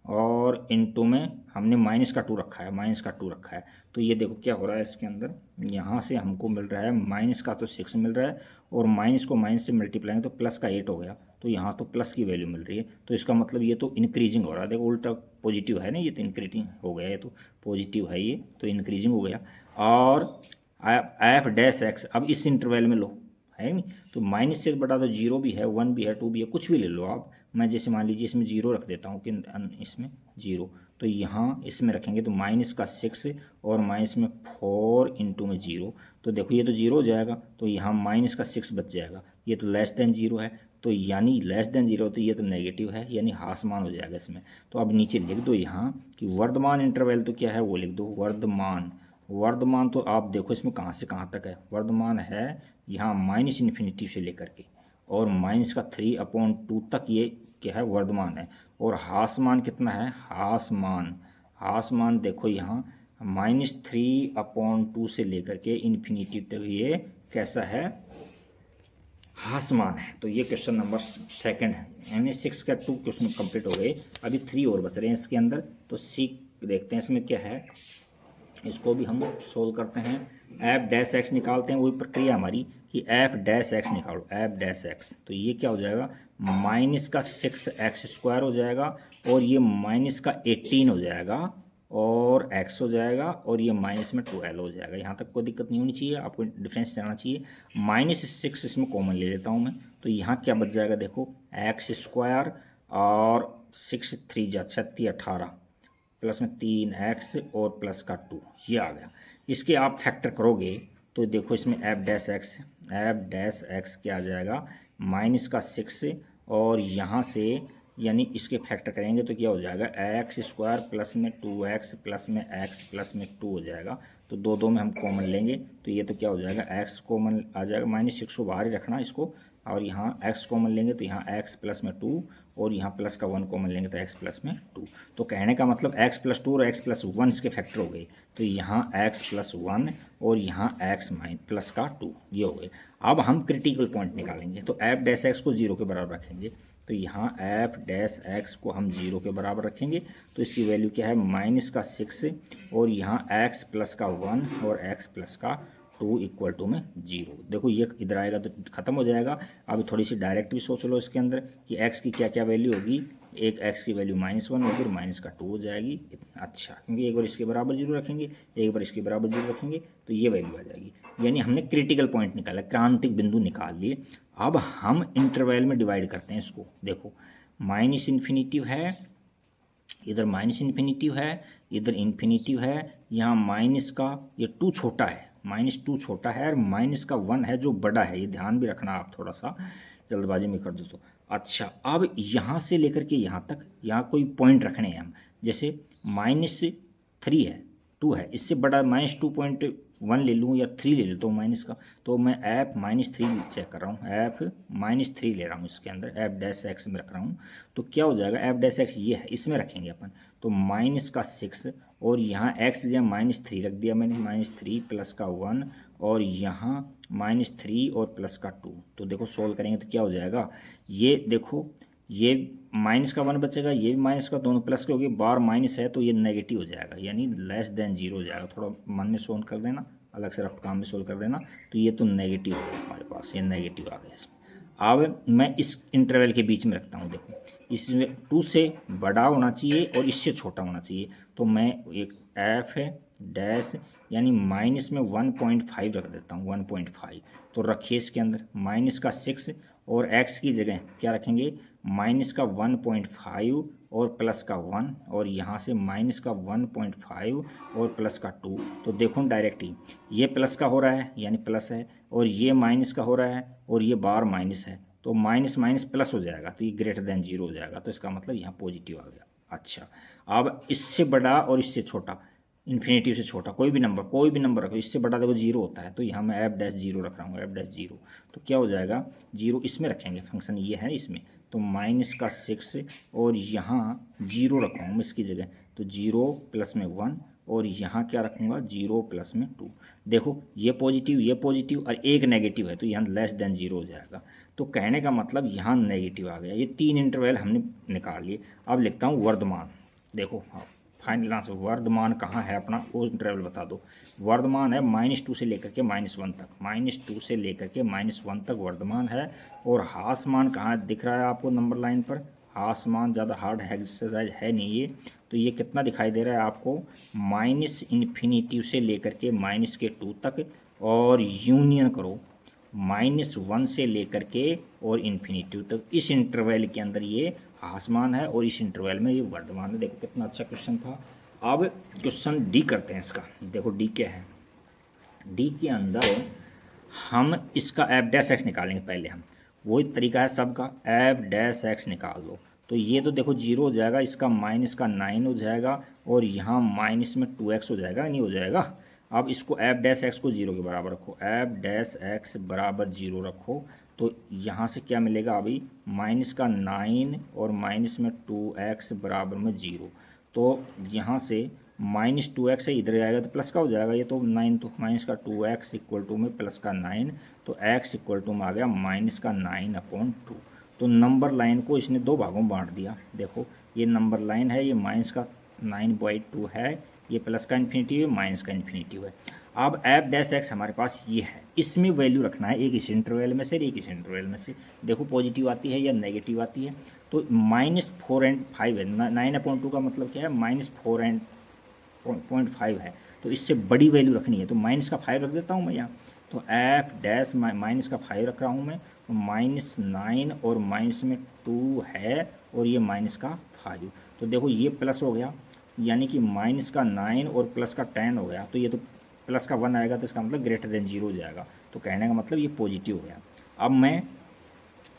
और इंटू में हमने -2 रखा है, -2 रखा है। तो ये देखो क्या हो रहा है इसके अंदर, यहाँ से हमको मिल रहा है -6 मिल रहा है, और माइनस को माइनस से मल्टीप्लाई तो +8 हो गया, तो यहाँ तो प्लस की वैल्यू मिल रही है। तो इसका मतलब ये तो इंक्रीजिंग हो रहा है, देखो उल्टा पॉजिटिव है ना, ये तो इंक्रीजिंग हो गया, ये तो पॉजिटिव है, ये तो इंक्रीजिंग हो गया। और f डैश एक्स अब इस इंटरवल में लो, है नहीं, तो माइनस से बड़ा तो 0 भी है, 1 भी है, 2 भी है, कुछ भी ले लो आप। मैं जैसे मान लीजिए इसमें 0 रख देता हूँ कि इसमें 0, तो यहाँ इसमें रखेंगे तो -6 और -4 इंटू में 0, तो देखो ये तो 0 हो जाएगा, तो यहाँ -6 बच जाएगा, ये तो लेस देन 0 है, तो यानी लेस देन 0, तो ये तो नेगेटिव है, यानी हासमान हो जाएगा इसमें। तो अब नीचे लिख दो यहाँ कि वर्धमान इंटरवल तो क्या है, वो लिख दो वर्धमान। तो आप देखो इसमें कहाँ से कहाँ तक है, वर्धमान है यहाँ -∞ से लेकर के और -3/2 तक, ये क्या है, वर्धमान है। और हासमान कितना है, हासमान देखो यहाँ -3/2 से लेकर के इन्फिनिटी तक ये कैसा है, हासमान है। तो ये क्वेश्चन नंबर 2 है, यानी 6 का 2 क्वेश्चन कंप्लीट हो गए। अभी 3 और बच रहे हैं इसके अंदर। तो सी देखते हैं इसमें क्या है, इसको भी हम सोल्व करते हैं। एफ डैश एक्स निकालते हैं, वही प्रक्रिया हमारी कि एफ डैश एक्स निकालो, एफ डैश एक्स। तो ये क्या हो जाएगा, -6x² हो जाएगा, और ये -18 हो जाएगा, और x हो जाएगा, और ये माइनस में 2l हो जाएगा। यहाँ तक कोई दिक्कत नहीं होनी चाहिए, आपको डिफरेंस जाना चाहिए। -6 इसमें कॉमन ले लेता हूँ मैं, तो यहाँ क्या बच जाएगा, देखो x² और 6 3 जा 36 18 प्लस में 3x और प्लस का 2, ये आ गया। इसके आप फैक्टर करोगे तो देखो इसमें एफ डैश एक्स क्या आ जाएगा, -6, और यहाँ से यानी इसके फैक्टर करेंगे तो क्या हो जाएगा, x² प्लस में 2x प्लस में x प्लस में 2 हो जाएगा। तो दो में हम कॉमन लेंगे तो ये तो क्या हो जाएगा, x कॉमन आ जाएगा, -6 को बाहर ही रखना इसको, और यहाँ x कॉमन लेंगे तो यहाँ x प्लस में 2, और यहाँ प्लस का 1 कॉमन लेंगे तो x प्लस में 2। तो कहने का मतलब x प्लस 2 और x प्लस 1 इसके फैक्टर हो गए। तो यहाँ x प्लस 1 और यहाँ x प्लस का 2, ये हो गए। अब हम क्रिटिकल पॉइंट निकालेंगे, तो एफ डैश एक्स को 0 के बराबर रखेंगे। तो यहाँ एफ डैश एक्स को हम 0 के बराबर रखेंगे, तो इसकी वैल्यू क्या है, -6, और यहाँ x प्लस का 1 और x प्लस का 2 इक्वल टू में 0। देखो ये इधर आएगा तो ख़त्म हो जाएगा। अब थोड़ी सी डायरेक्ट भी सोच लो इसके अंदर कि x की क्या क्या वैल्यू होगी, एक x की वैल्यू -1 होगी, माइनस का 2 हो जाएगी। अच्छा, क्योंकि एक बार इसके बराबर 0 रखेंगे, एक बार इसके बराबर 0 रखेंगे, तो ये वैल्यू आ जाएगी। यानी हमने क्रिटिकल पॉइंट निकाला, क्रांतिक बिंदु निकाल लिए। अब हम इंटरवल में डिवाइड करते हैं इसको। देखो -∞ है, इधर -∞ है, इधर इन्फिनिटी है, यहाँ माइनस का ये 2 छोटा है, -2 छोटा है, और माइनस का 1 है जो बड़ा है। ये ध्यान भी रखना आप, थोड़ा सा जल्दबाजी में कर दो तो। अच्छा, अब यहाँ से लेकर के यहाँ तक, यहाँ कोई पॉइंट रखने हैं हम, जैसे -3 है, 2 है, इससे बड़ा -2.1 ले लूँ या 3 ले लेता हूँ माइनस का, तो मैं एफ -3 चेक कर रहा हूँ, एफ -3 ले रहा हूँ इसके अंदर, एफ डैश एक्स में रख रहा हूँ। तो क्या हो जाएगा, एफ डैश एक्स ये है, इसमें रखेंगे अपन। तो -6 और यहाँ x या -3 रख दिया मैंने, -3 प्लस का 1, और यहाँ -3 और प्लस का 2। तो देखो सोल्व करेंगे तो क्या हो जाएगा, ये देखो ये माइनस का 1 बचेगा, ये भी माइनस का, दोनों प्लस के हो गए, बार माइनस है तो ये नेगेटिव हो जाएगा, यानी लेस देन 0 हो जाएगा। थोड़ा मन में सोल्व कर देना, अलग से रफ काम में सोल्व कर देना। तो ये तो नेगेटिव हो गया हमारे पास, ये नेगेटिव आ गया इसमें। अब मैं इस इंटरवल के बीच में रखता हूँ, देखो इसमें 2 से बड़ा होना चाहिए और इससे छोटा होना चाहिए। तो मैं एक एफ डैश यानी माइनस में 1.5 रख देता हूँ, 1.5। तो रखिए इसके अंदर -6 और x की जगह क्या रखेंगे, -1.5 और प्लस का 1, और यहाँ से -1.5 और प्लस का 2। तो देखो डायरेक्ट ही ये प्लस का हो रहा है, यानी प्लस है, और ये माइनस का हो रहा है, और ये बार माइनस है, तो माइनस माइनस प्लस हो जाएगा, तो ये ग्रेटर देन 0 हो जाएगा। तो इसका मतलब यहाँ पॉजिटिव आ गया। अच्छा, अब इससे बड़ा और इससे छोटा, इन्फिनिटी से छोटा कोई भी नंबर रखो, इससे बड़ा देखो 0 होता है, तो यहाँ मैं एफ डैश 0 रख रहा हूँ, एफ डैश 0। तो क्या हो जाएगा, 0 इसमें रखेंगे, फंक्शन ये है इसमें, तो -6 और यहाँ 0 रखूँगा मैं इसकी जगह, तो 0 प्लस में 1, और यहाँ क्या रखूँगा, 0 प्लस में 2। देखो ये पॉजिटिव और एक नेगेटिव है, तो यहाँ लेस देन 0 हो जाएगा। तो कहने का मतलब यहाँ नेगेटिव आ गया। ये 3 इंटरवल हमने निकाल लिए। अब लिखता हूँ वर्धमान। देखो फाइनल आंसर, वर्धमान कहाँ है अपना, वो इंटरवल बता दो। वर्धमान है -2 से लेकर के -1 तक, -2 से लेकर के -1 तक वर्धमान है। और हासमान कहाँ दिख रहा है आपको नंबर लाइन पर, हासमान ज़्यादा हार्ड एक्सरसाइज है नहीं ये। तो ये कितना दिखाई दे रहा है आपको, -∞ से लेकर के -2 तक, और यूनियन करो -1 से लेकर के और इन्फिनिटी तक। इस इंटरवल के अंदर ये आसमान है और इस इंटरवल में ये वर्धमान है। देखो कितना अच्छा क्वेश्चन था। अब क्वेश्चन डी करते हैं इसका। देखो डी क्या है, डी के अंदर हम इसका एफ डैश एक्स निकालेंगे। पहले हम वही तरीका है सबका, एफ डैश एक्स निकाल लो। तो ये तो देखो 0 हो जाएगा, इसका -9 हो जाएगा, और यहाँ माइनस में 2x हो जाएगा, नहीं हो जाएगा। अब इसको एफ डैश एक्स को 0 के बराबर रखो, एफ डैश एक्स बराबर 0 रखो। तो यहाँ से क्या मिलेगा, अभी -9 और -2x बराबर में 0। तो यहाँ से -2x है, इधर आएगा तो प्लस का हो जाएगा, ये तो 9 तो माइनस का 2x इक्वल टू में प्लस का 9, तो x इक्वल टू में आ गया -9/2। तो नंबर लाइन को इसने दो भागों में बांट दिया। देखो ये नंबर लाइन है, ये -9/2 है, ये प्लस का इन्फिनिटिव है, माइनस का इन्फिनिटिव है। अब f डैश x हमारे पास ये है, इसमें वैल्यू रखना है एक इस इंटरवल में से एक इस इंटरवल में से। देखो पॉजिटिव आती है या नेगेटिव आती है। तो -4 and 5 है, 9/2 का मतलब क्या है, -4 and 0.5 है, तो इससे बड़ी वैल्यू रखनी है, तो माइनस का 5 रख देता हूँ मैं यहाँ। तो f डैश माइनस का 5 रख रहा हूँ मैं, तो -9 और माइनस में 2 है और ये माइनस का 5। तो देखो ये प्लस हो गया, यानी कि माइनस का 9 और प्लस का 10 हो गया, तो ये तो प्लस का 1 आएगा, तो इसका मतलब ग्रेटर देन 0 हो जाएगा। तो कहने का मतलब ये पॉजिटिव हो गया। अब मैं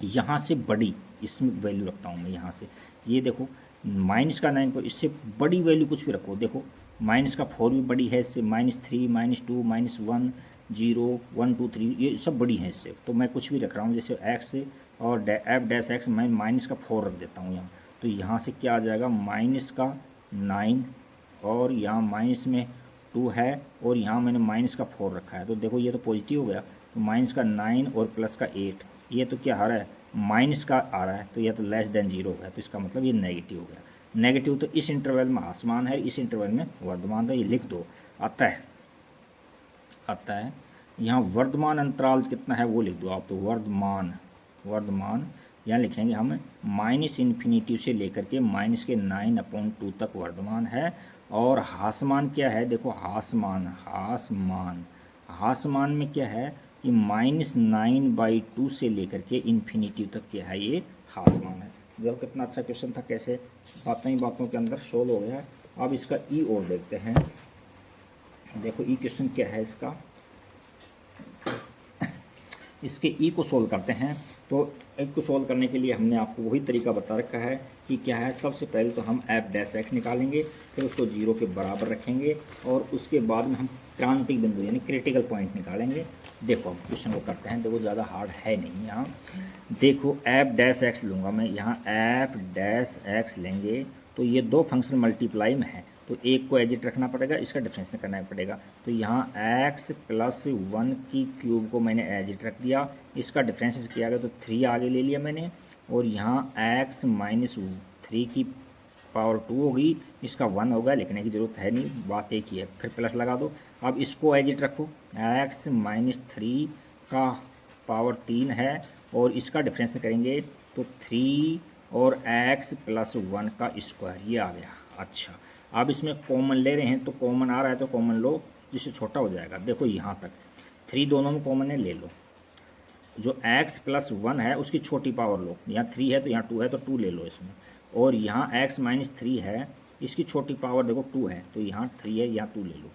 यहाँ से बड़ी इसमें वैल्यू रखता हूँ मैं यहाँ से, ये देखो माइनस का 9 को इससे बड़ी वैल्यू कुछ भी रखो। देखो माइनस का 4 भी बड़ी है इससे, -3 -2 -1 0 1 2 3 ये सब बड़ी हैं इससे। तो मैं कुछ भी रख रहा हूँ, जैसे x और f डैश x मैं माइनस का 4 रख देता हूँ यहाँ। तो यहाँ से क्या आ जाएगा, माइनस का 9 और यहाँ माइनस में 2 है और यहाँ मैंने माइनस का 4 रखा है। तो देखो ये तो पॉजिटिव हो गया, तो माइनस का 9 और प्लस का 8, ये तो क्या आ रहा है, माइनस का आ रहा है, तो यह तो लेस देन 0 हो गया, तो इसका मतलब ये नेगेटिव हो गया। नेगेटिव तो इस इंटरवल में आसमान है, इस इंटरवल में वर्धमान है, ये लिख दो। अतः यहाँ वर्धमान अंतराल कितना है वो लिख दो आप। तो वर्धमान यहाँ लिखेंगे हम -∞ से लेकर के -9/2 तक वर्धमान है। और हासमान क्या है, देखो हासमान में क्या है कि -9/2 से लेकर के इन्फिनिटी तक क्या है, ये हासमान है। देखो कितना अच्छा क्वेश्चन था, कैसे बातों के अंदर सोल्व हो गया है। अब इसका ई और देखते हैं। देखो ई क्वेश्चन क्या है इसका, इसके ई को सोल्व करते हैं। तो एक को सोल्व करने के लिए हमने आपको वही तरीका बता रखा है कि क्या है। सबसे पहले तो हम f डैश x निकालेंगे, फिर उसको 0 के बराबर रखेंगे और उसके बाद में हम क्रांतिक बिंदु यानी क्रिटिकल पॉइंट निकालेंगे। देखो हम क्वेश्चन को करते हैं, देखो ज़्यादा हार्ड है नहीं। यहाँ देखो f डैश x लूँगा मैं, यहाँ f डैश x लेंगे तो ये दो फंक्शन मल्टीप्लाई में है, तो एक को एजिट रखना पड़ेगा, इसका डिफरेंस करना पड़ेगा। तो यहाँ x + 1 की क्यूब को मैंने एजिट रख दिया, इसका डिफरेंस किया गया तो 3 आगे ले लिया मैंने, और यहाँ x - 3 की पावर 2 होगी, इसका 1 होगा, लिखने की ज़रूरत है नहीं, बात एक ही है। फिर प्लस लगा दो। अब इसको एजिट रखो, x - 3 का पावर 3 है और इसका डिफरेंस करेंगे तो 3 और x + 1 का स्क्वायर, ये आ गया। अच्छा अब इसमें कॉमन ले रहे हैं, तो कॉमन आ रहा है तो कॉमन लो, जिससे छोटा हो जाएगा। देखो यहाँ तक 3 दोनों में कॉमन है, ले लो। जो x + 1 है उसकी छोटी पावर लो, यहाँ 3 है तो यहाँ 2 है, तो 2 ले लो इसमें। और यहाँ x - 3 है, इसकी छोटी पावर देखो 2 है, तो यहाँ 3 है, यहाँ 2 ले लो,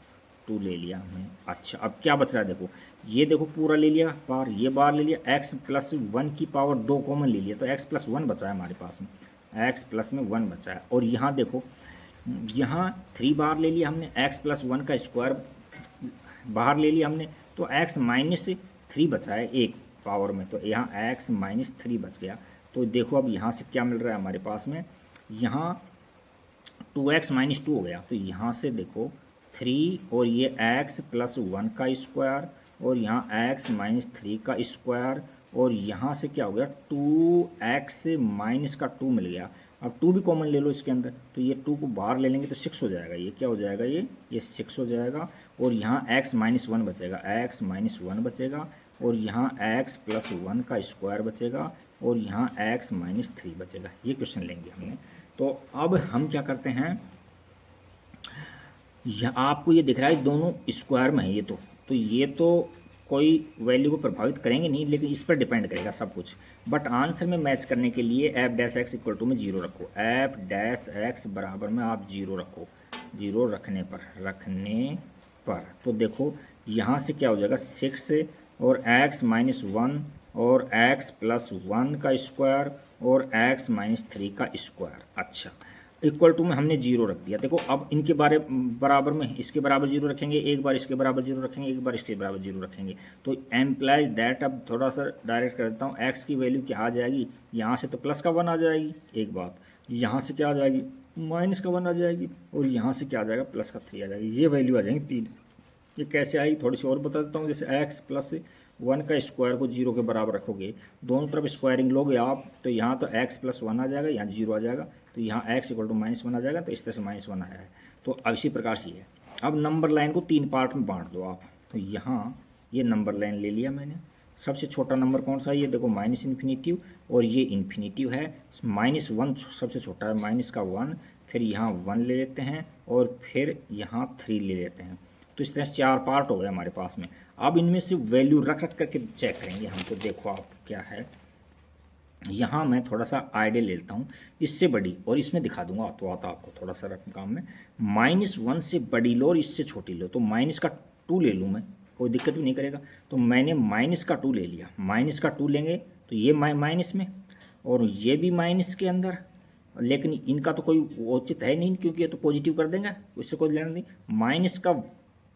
2 ले लिया हमने। अच्छा अब क्या बच रहा है, देखो ये देखो पूरा ले लिया बार, ये बार ले लिया, x + 1 की पावर 2 कॉमन ले लिया, तो x + 1 बचा है हमारे पास में, x + में 1 बचा है। और यहाँ देखो यहाँ 3 बार ले लिया हमने, x + 1 का स्क्वायर बाहर ले लिया हमने, तो x - 3 बचा है एक पावर में, तो यहाँ x - 3 बच गया। तो देखो अब यहाँ से क्या मिल रहा है हमारे पास में, यहाँ 2x - 2 हो गया, तो यहाँ से देखो 3 और ये x + 1 का स्क्वायर और यहाँ x - 3 का स्क्वायर, और यहाँ से क्या हो गया 2x - का 2 मिल गया। अब 2 भी कॉमन ले लो इसके अंदर, तो ये 2 को बाहर ले लेंगे तो 6 हो जाएगा, ये क्या हो जाएगा, ये 6 हो जाएगा। और यहाँ x - 1 बचेगा, x - 1 बचेगा, और यहाँ x + 1 का स्क्वायर बचेगा, और यहाँ x - 3 बचेगा। ये क्वेश्चन लेंगे हमने। तो अब हम क्या करते हैं, आपको ये दिख रहा है दोनों स्क्वायर में है ये, तो ये तो कोई वैल्यू को प्रभावित करेंगे नहीं, लेकिन इस पर डिपेंड करेगा सब कुछ। बट आंसर में मैच करने के लिए f डैश x = में 0 रखो, f डैश x बराबर में आप 0 रखो। 0 रखने पर तो देखो यहाँ से क्या हो जाएगा 6 और x - 1 और x + 1 का स्क्वायर और x - 3 का स्क्वायर। अच्छा इक्वल टू में हमने जीरो रख दिया। देखो अब इनके बराबर में इसके बराबर जीरो रखेंगे, एक बार इसके बराबर जीरो रखेंगे, एक बार इसके बराबर जीरो रखेंगे, तो एम्प्लाइज दैट, अब थोड़ा सा डायरेक्ट कर देता हूँ, एक्स की वैल्यू क्या आ जाएगी, यहाँ से तो प्लस का 1 आ जाएगी, एक बात, यहाँ से क्या आ जाएगी, माइनस का 1 आ जाएगी, और यहाँ से क्या आ जाएगा, प्लस का 3 आ जाएगी। ये वैल्यू आ जाएंगी 3। ये कैसे आएगी थोड़ी सी और बता देता हूँ। जैसे एक्स प्लस 1 का स्क्वायर को 0 के बराबर रखोगे, दोनों तरफ स्क्वायरिंग लोगे आप, तो यहाँ तो एक्स प्लस 1 आ जाएगा, यहाँ 0 आ जाएगा, तो यहाँ x इक्वल टू -1 आ जाएगा, तो इस तरह से -1 आया है। तो अब इसी प्रकार से है। अब नंबर लाइन को 3 पार्ट में बांट दो आप। तो यहाँ ये नंबर लाइन ले लिया मैंने। सबसे छोटा नंबर कौन सा है, ये देखो माइनस इन्फिनिटिव, और ये इन्फिनिटिव है। -1 सबसे छोटा है, माइनस का 1, फिर यहाँ 1 ले लेते हैं, और फिर यहाँ 3 ले लेते हैं। तो इस तरह से 4 पार्ट हो गए हमारे पास में। अब इनमें से वैल्यू रख रख करके चेक करेंगे हम। तो देखो आप क्या है, यहाँ मैं थोड़ा सा आइडिया लेता हूँ, इससे बड़ी, और इसमें दिखा दूंगा तो आता आपको थोड़ा सा रकम काम में। -1 से बड़ी लो और इससे छोटी लो, तो माइनस का 2 ले लूँ मैं, कोई दिक्कत भी नहीं करेगा। तो मैंने माइनस का 2 ले लिया, माइनस का 2 लेंगे तो ये माइनस में, और ये भी माइनस के अंदर, लेकिन इनका तो कोई औचित्य है नहीं, क्योंकि ये तो पॉजिटिव कर देंगे, उससे कोई लेना नहीं। माइनस का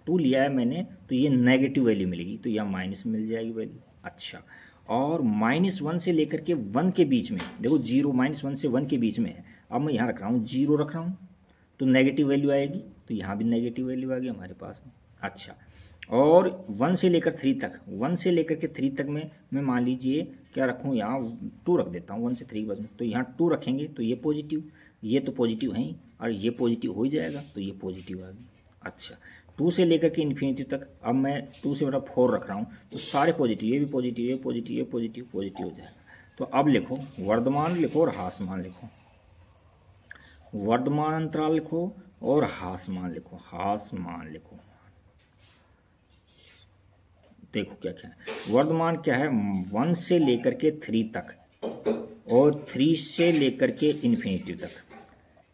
2 लिया है मैंने, तो ये नेगेटिव वैल्यू मिलेगी, तो यहाँ माइनस मिल जाएगी वैल्यू। अच्छा, और -1 से लेकर के 1 के बीच में, देखो 0 -1 से 1 के बीच में है। अब मैं यहाँ रख रहा हूँ 0 रख रहा हूँ, तो नेगेटिव वैल्यू आएगी, तो यहाँ भी नेगेटिव वैल्यू आ गई हमारे पास में। अच्छा, और 1 से लेकर 3 तक, 1 से लेकर के 3 तक में मैं मान लीजिए क्या रखूँ, यहाँ 2 रख देता हूँ, 1 से 3 के बाद में, तो यहाँ 2 रखेंगे, तो ये पॉजिटिव, ये तो पॉजिटिव है ही, और ये पॉजिटिव हो ही जाएगा, तो ये पॉजिटिव आ गई। अच्छा, 2 से लेकर के इन्फिनिटी तक, अब मैं 2 से बड़ा 4 रख रहा हूँ, तो सारे पॉजिटिव, ये भी पॉजिटिव, ये पॉजिटिव, ये पॉजिटिव, पॉजिटिव हो जाएगा। तो अब लिखो वर्धमान लिखो और हासमान लिखो, वर्धमान अंतराल लिखो और हासमान लिखो, हासमान लिखो। देखो क्या क्या है, वर्धमान क्या है, 1 से लेकर के 3 तक, और 3 से लेकर के इन्फिनिटी तक।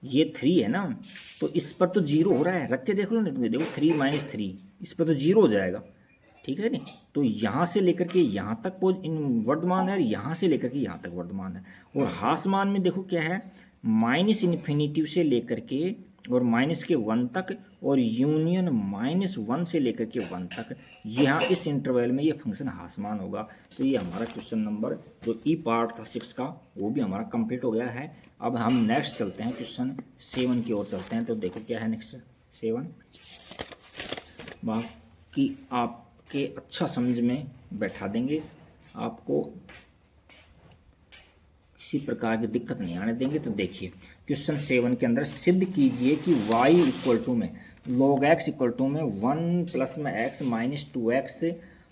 ये 3 है ना, तो इस पर तो 0 हो रहा है, रख के देख लो, नहीं देखो 3 - 3, इस पर तो 0 हो जाएगा, ठीक है नहीं। तो यहाँ से लेकर के यहाँ तक वर्धमान है, यहाँ से लेकर के यहाँ तक वर्धमान है। और हासमान में देखो क्या है, -इन्फिनिटी से लेकर के और माइनस के 1 तक, और यूनियन -1 से लेकर के 1 तक, यहाँ इस इंटरवल में ये फंक्शन हासमान होगा। तो ये हमारा क्वेश्चन नंबर जो ई पार्ट था 6 का, वो भी हमारा कंप्लीट हो गया है। अब हम नेक्स्ट चलते हैं, क्वेश्चन 7 की ओर चलते हैं। तो देखो क्या है नेक्स्ट 7, बाकी आपके अच्छा समझ में बैठा देंगे, आपको किसी प्रकार की दिक्कत नहीं आने देंगे। तो देखिए क्वेश्चन 7 के अंदर सिद्ध कीजिए कि y इक्वल टू में log x इक्वल टू में 1 प्लस में x माइनस 2x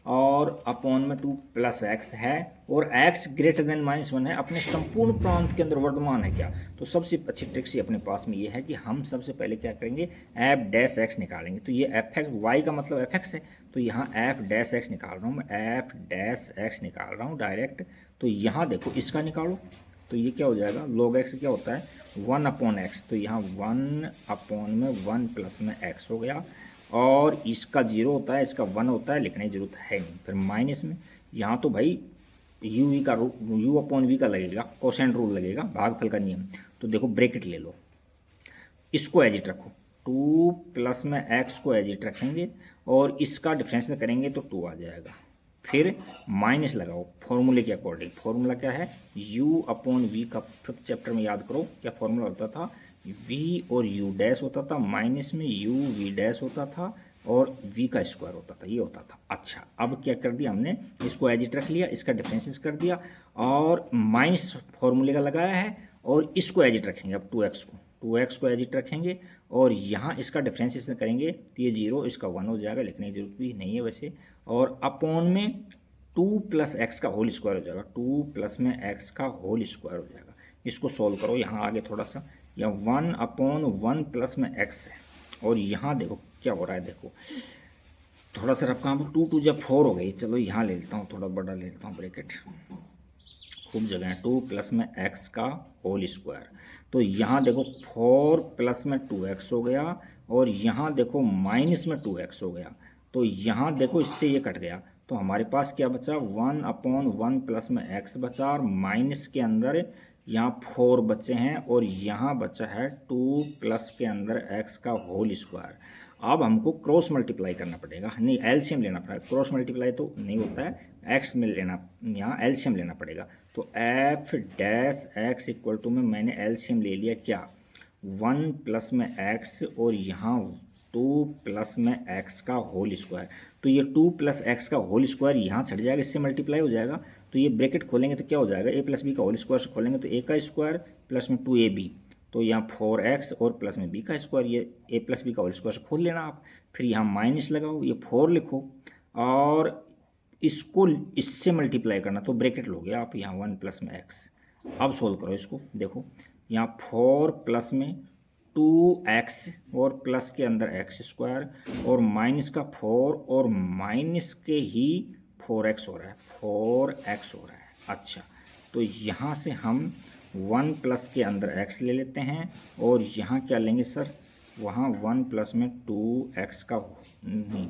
और अपॉन में 2 प्लस x है, और x ग्रेटर देन -1 है, अपने संपूर्ण प्रांत के अंदर वर्धमान है क्या। तो सबसे अच्छी ट्रिक से अपने पास में ये है कि हम सबसे पहले क्या करेंगे, f डैश x निकालेंगे। तो ये f y का मतलब f है, तो यहाँ f डैश x निकाल रहा हूँ मैं, f डैश x निकाल रहा हूँ डायरेक्ट। तो यहाँ देखो इसका निकालो, तो ये क्या हो जाएगा, log x क्या होता है 1/x, तो यहाँ 1/1 प्लस में x हो गया, और इसका 0 होता है, इसका 1 होता है, लिखने की जरूरत है नहीं। फिर माइनस में यहाँ तो भाई u का u/v का लगेगा, कोसेंट रूल लगेगा, भागफल का नियम। तो देखो ब्रैकेट ले लो, इसको एजिट रखो, 2 प्लस में x को एजिट रखेंगे, और इसका डिफरेंस करेंगे तो 2 आ जाएगा। फिर माइनस लगाओ फॉर्मूले के अकॉर्डिंग, फॉर्मूला क्या है, u/v का 5th चैप्टर में याद करो क्या फॉर्मूला होता था, v और u डैश होता था, माइनस में u v डैश होता था, और v का स्क्वायर होता था, ये होता था। अच्छा, अब क्या कर दिया हमने, इसको एजिट रख लिया, इसका डिफरेंसेस कर दिया, और माइनस फॉर्मूले का लगाया है, और इसको एजिट रखेंगे, अब 2x को एजिट रखेंगे, और यहाँ इसका डिफरेंशिएशन करेंगे, तो ये 0, इसका 1 हो जाएगा, लिखने की जरूरत भी नहीं है वैसे, और अपॉन में 2 प्लस x का होल स्क्वायर हो जाएगा, 2 प्लस में x का होल स्क्वायर हो जाएगा। इसको सॉल्व करो, यहाँ आगे थोड़ा सा, या 1/1 प्लस में x है, और यहाँ देखो क्या हो रहा है, देखो थोड़ा सा रफ काम, 2 2 जब 4 हो गई, चलो यहाँ ले लेता हूँ, थोड़ा बड़ा ले लेता हूँ ब्रैकेट, खूब जगह है, 2 प्लस में x का होल स्क्वायर। तो यहाँ देखो 4 प्लस में 2x हो गया, और यहाँ देखो माइनस में 2x हो गया। तो यहाँ देखो इससे ये कट गया, तो हमारे पास क्या बचा, 1/1 प्लस में x बचा, और माइनस के अंदर यहाँ 4 बचे हैं और यहाँ बचा है 2 प्लस के अंदर x का होल स्क्वायर। अब हमको क्रॉस मल्टीप्लाई करना पड़ेगा, नहीं एलसीएम लेना पड़ेगा, क्रॉस मल्टीप्लाई तो नहीं होता है, x में लेना, यहाँ एलसीएम लेना पड़ेगा। तो f dash x equal to में मैंने एलसीएम ले लिया क्या, 1 प्लस में x और यहाँ 2 प्लस में x का होल स्क्वायर। तो ये 2 प्लस एक्स का होल स्क्वायर यहाँ चढ़ जाएगा, इससे मल्टीप्लाई हो जाएगा। तो ये ब्रैकेट खोलेंगे तो क्या हो जाएगा, a प्लस बी का होल स्क्वायर से खोलेंगे तो a का स्क्वायर प्लस में 2ab, तो यहाँ 4x और प्लस में b का स्क्वायर, ये a प्लस बी का होल स्क्वायर से खोल लेना आप। फिर यहाँ माइनस लगाओ, ये 4 लिखो और इसको इससे मल्टीप्लाई करना, तो ब्रैकेट लोगे आप यहाँ 1 प्लस में x। अब सोल्व करो इसको, देखो यहाँ 4 प्लस में 2x और प्लस के अंदर x स्क्वायर और माइनस का 4 और माइनस के ही 4x हो रहा है, 4x हो रहा है। अच्छा, तो यहाँ से हम 1 प्लस के अंदर x ले लेते हैं और यहाँ क्या लेंगे सर, वहाँ 1 प्लस में 2x का नहीं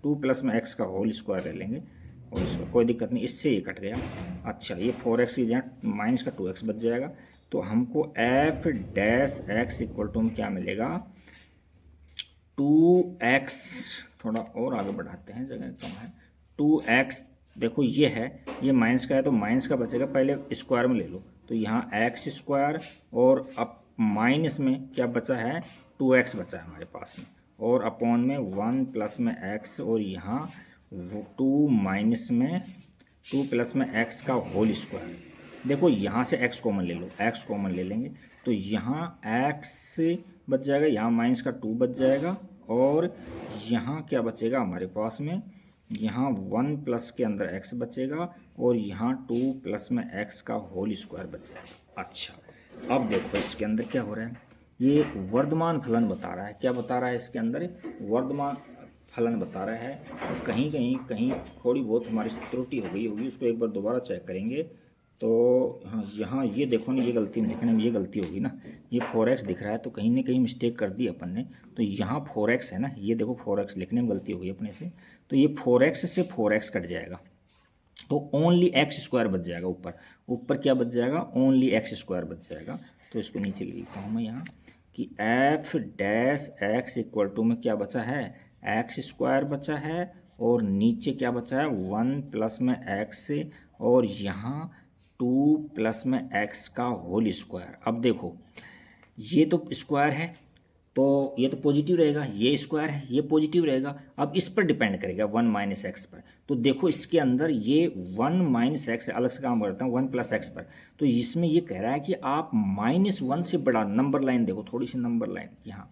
2 प्लस में x का होल स्क्वायर ले लेंगे और इसको कोई दिक्कत नहीं, इससे ये कट गया। अच्छा, ये 4x की जगह माइनस का 2x बच जाएगा। तो हमको f dash x equal to में क्या मिलेगा, 2x, थोड़ा और आगे बढ़ाते हैं, जगह कम है, 2x। देखो ये है, ये माइनस का है तो माइनस का बचेगा, पहले स्क्वायर में ले लो, तो यहाँ x स्क्वायर और अब माइनस में क्या बचा है, 2x बचा है हमारे पास में, और अपॉन में 1 प्लस में x और यहाँ 2 माइनस में 2 प्लस में x का होल स्क्वायर। देखो यहाँ से x कॉमन ले लो, x कॉमन ले लेंगे तो यहाँ x बच जाएगा, यहाँ माइनस का 2 बच जाएगा और यहाँ क्या बचेगा हमारे पास में, यहाँ 1 प्लस के अंदर x बचेगा और यहाँ 2 प्लस में x का होल स्क्वायर बचेगा। अच्छा, अब देखो इसके अंदर क्या हो रहा है, ये वर्धमान फलन बता रहा है। क्या बता रहा है इसके अंदर, वर्धमान फलन बता रहा है। कहीं थोड़ी बहुत हमारी त्रुटि हो गई होगी, उसको एक बार दोबारा चेक करेंगे। तो हाँ, यहाँ ये देखो ना, ये गलती लिखने में ये गलती होगी ना, ये 4x दिख रहा है तो कहीं ना कहीं मिस्टेक कर दी अपन ने। तो यहाँ 4x है ना, ये देखो 4x लिखने में गलती होगी अपने से, तो ये 4x से 4x कट जाएगा तो ओनली x स्क्वायर बच जाएगा। ऊपर क्या बच जाएगा, ओनली x स्क्वायर बच जाएगा। तो इसको नीचे लिखता हूँ मैं यहाँ कि f dash x equal to में क्या बचा है, एक्स स्क्वायर बचा है और नीचे क्या बचा है, 1 प्लस में एक्स और यहाँ 2 प्लस में x का होल स्क्वायर। अब देखो ये तो स्क्वायर है तो ये तो पॉजिटिव रहेगा, ये स्क्वायर है ये पॉजिटिव रहेगा। अब इस पर डिपेंड करेगा 1 माइनस एक्स पर। तो देखो इसके अंदर ये 1 माइनस एक्स, अलग से काम करता हूँ 1 प्लस एक्स पर। तो इसमें ये कह रहा है कि आप -1 से बड़ा नंबर लाइन देखो, थोड़ी सी नंबर लाइन यहाँ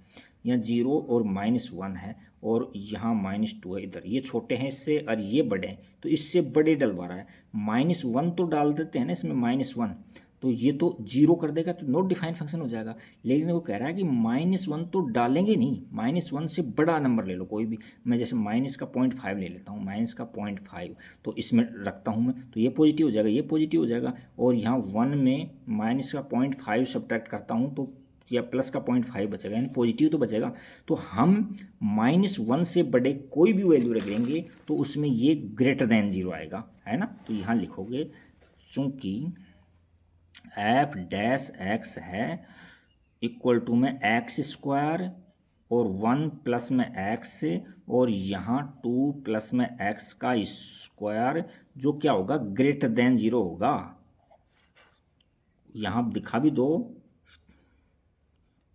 0 और -1 है और यहाँ -2 है, इधर ये छोटे हैं इससे और ये बड़े हैं तो इससे बड़े डलवा रहा है। -1 तो डाल देते हैं ना इसमें, -1 तो ये तो 0 कर देगा तो नॉट डिफाइंड फंक्शन हो जाएगा। लेकिन वो कह रहा है कि -1 तो डालेंगे नहीं, -1 से बड़ा नंबर ले लो कोई भी। मैं जैसे माइनस का 0.5 ले लेता हूँ, माइनस का 0.5 तो इसमें रखता हूँ मैं, तो ये पॉजिटिव हो जाएगा, ये पॉजिटिव हो जाएगा। और यहाँ 1 में माइनस का 0.5 सब्ट्रैक्ट करता हूँ तो या प्लस का 0.5 बचेगा, यानी पॉजिटिव तो बचेगा। तो हम -1 से बड़े कोई भी वैल्यू रखेंगे तो उसमें ये ग्रेटर देन 0 आएगा, है ना। तो यहाँ लिखोगे चूँकि एफ डैश एक्स है इक्वल टू में एक्स स्क्वायर और 1 प्लस में एक्स और यहाँ 2 प्लस में एक्स का स्क्वायर, जो क्या होगा, ग्रेटर देन 0 होगा। यहाँ दिखा भी दो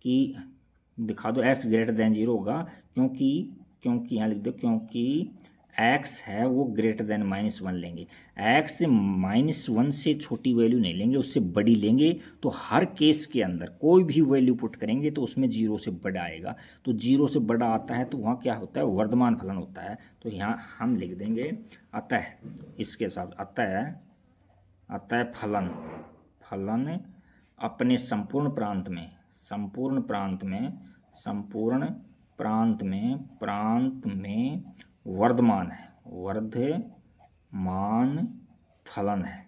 कि दिखा दो x ग्रेटर देन 0 होगा, क्योंकि यहाँ लिख दो क्योंकि x है वो ग्रेटर देन -1 लेंगे। x -1 से छोटी वैल्यू नहीं लेंगे, उससे बड़ी लेंगे। तो हर केस के अंदर कोई भी वैल्यू पुट करेंगे तो उसमें 0 से बड़ा आएगा। तो 0 से बड़ा आता है तो वहाँ क्या होता है, वर्धमान फलन होता है। तो यहाँ हम लिख देंगे अतः, इसके साथ अतः फलन अपने संपूर्ण प्रांत में वर्धमान फलन है।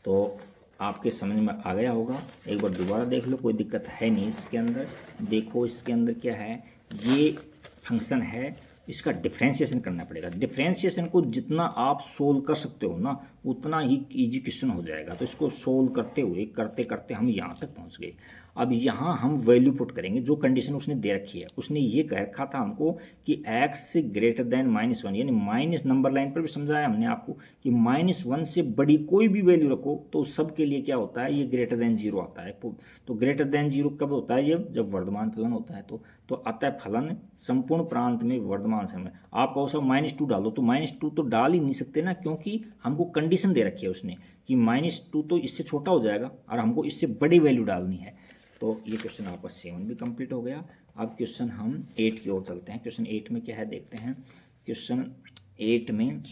तो आपके समझ में आ गया होगा, एक बार दोबारा देख लो, कोई दिक्कत है नहीं इसके अंदर। देखो इसके अंदर क्या है, ये फंक्शन है इसका डिफ्रेंशिएशन करना पड़ेगा। डिफ्रेंशिएशन को जितना आप सोल्व कर सकते हो ना, उतना ही इजी क्वेश्चन हो जाएगा। तो इसको सोल्व करते हुए करते करते हम यहाँ तक पहुँच गए। अब यहाँ हम वैल्यू पुट करेंगे जो कंडीशन उसने दे रखी है। उसने ये कह रखा था हमको कि x ग्रेटर देन -1, यानी माइनस नंबर लाइन पर भी समझाया हमने आपको कि -1 से बड़ी कोई भी वैल्यू रखो तो सब के लिए क्या होता है, ये ग्रेटर देन 0 आता है। तो ग्रेटर देन 0 कब होता है, ये जब वर्धमान फलन होता है। तो आता है फलन संपूर्ण प्रांत में वर्धमान समय। आप कहो सब -2 डालो, तो -2 तो डाल ही नहीं सकते ना, क्योंकि हमको कंडीशन दे रखी है उसने कि -2 तो इससे छोटा हो जाएगा और हमको इससे बड़ी वैल्यू डालनी है। तो ये क्वेश्चन आपका 7 भी कंप्लीट हो गया। अब क्वेश्चन हम 8 की ओर चलते हैं। क्वेश्चन 8 में क्या है देखते हैं। क्वेश्चन 8 में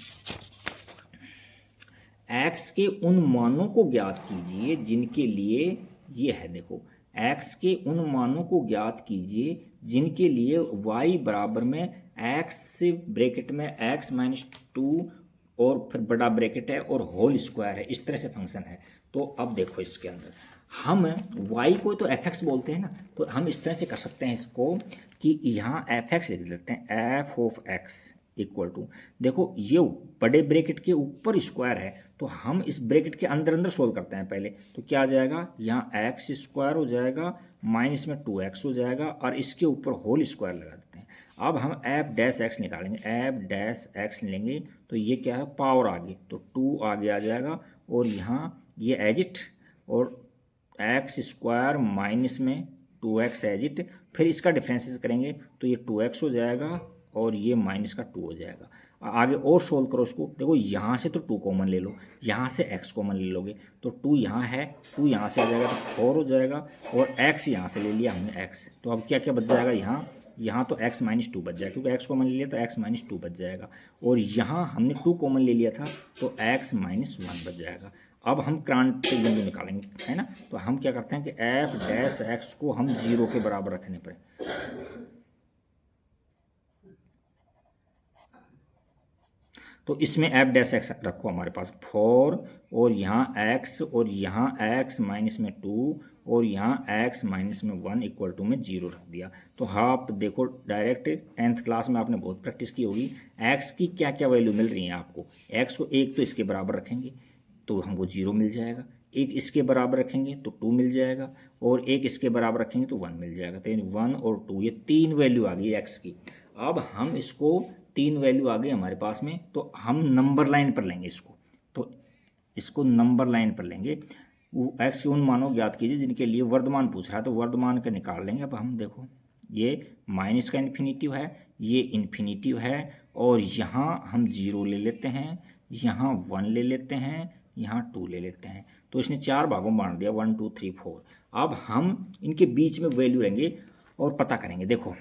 x के उन मानों को ज्ञात कीजिए जिनके लिए ये है, देखो x के उन मानों को ज्ञात कीजिए जिनके लिए y बराबर में x ब्रैकेट में x -2 और फिर बड़ा ब्रैकेट है और होल स्क्वायर है, इस तरह से फंक्शन है। तो अब देखो इसके अंदर हम y को तो fx बोलते हैं ना, तो हम इस तरह से कर सकते हैं इसको कि यहाँ fx लिख देते हैं, f of x equal to, देखो ये बड़े ब्रैकेट के ऊपर स्क्वायर है तो हम इस ब्रैकेट के अंदर अंदर सोल्व करते हैं पहले। तो क्या आ जाएगा, यहाँ एक्स स्क्वायर हो जाएगा माइनस में 2x हो जाएगा और इसके ऊपर होल स्क्वायर लगा देते हैं। अब हम एफ डैश एक्स निकालेंगे, एफ डैश एक्स लेंगे तो ये क्या है, पावर आगे, तो 2 आगे आ जाएगा और यहाँ ये एजिट और एक्स स्क्वायर माइनस में 2x एजिट, फिर इसका डिफरेंस करेंगे तो ये 2x हो जाएगा और ये माइनस का 2 हो जाएगा। आगे और सोल्व करो इसको, देखो यहाँ से तो 2 कॉमन ले लो, यहाँ से x कॉमन ले लोगे तो 2 यहाँ है, 2 यहाँ से आ जाएगा तो 4 हो जाएगा और x यहाँ से ले लिया हमने x। तो अब क्या क्या बच जाएगा, यहाँ तो x -2 बच जाएगा क्योंकि x कॉमन ले लिया तो x -2 बच जाएगा और यहाँ हमने 2 कॉमन ले लिया था तो x -1 बच जाएगा। अब हम क्रांतिक बिंदु निकालेंगे, है ना। तो हम क्या करते हैं कि एफ डैश एक्स को हम 0 के बराबर रखने पर, तो इसमें एफ डैश एक्स रखो हमारे पास 4 और यहाँ x और यहाँ x -2 और यहाँ x -1 इक्वल टू में 0 रख दिया। तो आप देखो डायरेक्ट 10th क्लास में आपने बहुत प्रैक्टिस की होगी, x की क्या क्या वैल्यू मिल रही है आपको। x को 1 तो इसके बराबर रखेंगे तो हमको 0 मिल जाएगा, 1 इसके बराबर रखेंगे तो 2 मिल जाएगा और 1 इसके बराबर रखेंगे तो 1 मिल जाएगा। तो 1 और 2 ये 3 वैल्यू आ गई x की। अब हम इसको 3 वैल्यू आ गई हमारे पास में, तो हम नंबर लाइन पर लेंगे इसको, तो इसको नंबर लाइन पर लेंगे। वो एक्स के उन मानों ज्ञात कीजिए जिनके लिए वर्धमान पूछ रहा है, तो वर्धमान का निकाल लेंगे। अब हम देखो ये माइनस का इन्फिनिटिव है, ये इन्फिनिटिव है और यहाँ हम 0 ले लेते हैं, यहाँ 1 ले लेते हैं, यहाँ 2 ले लेते हैं। तो इसने 4 भागों में बांट दिया, 1 2 3 4। अब हम इनके बीच में वैल्यू लेंगे और पता करेंगे। देखो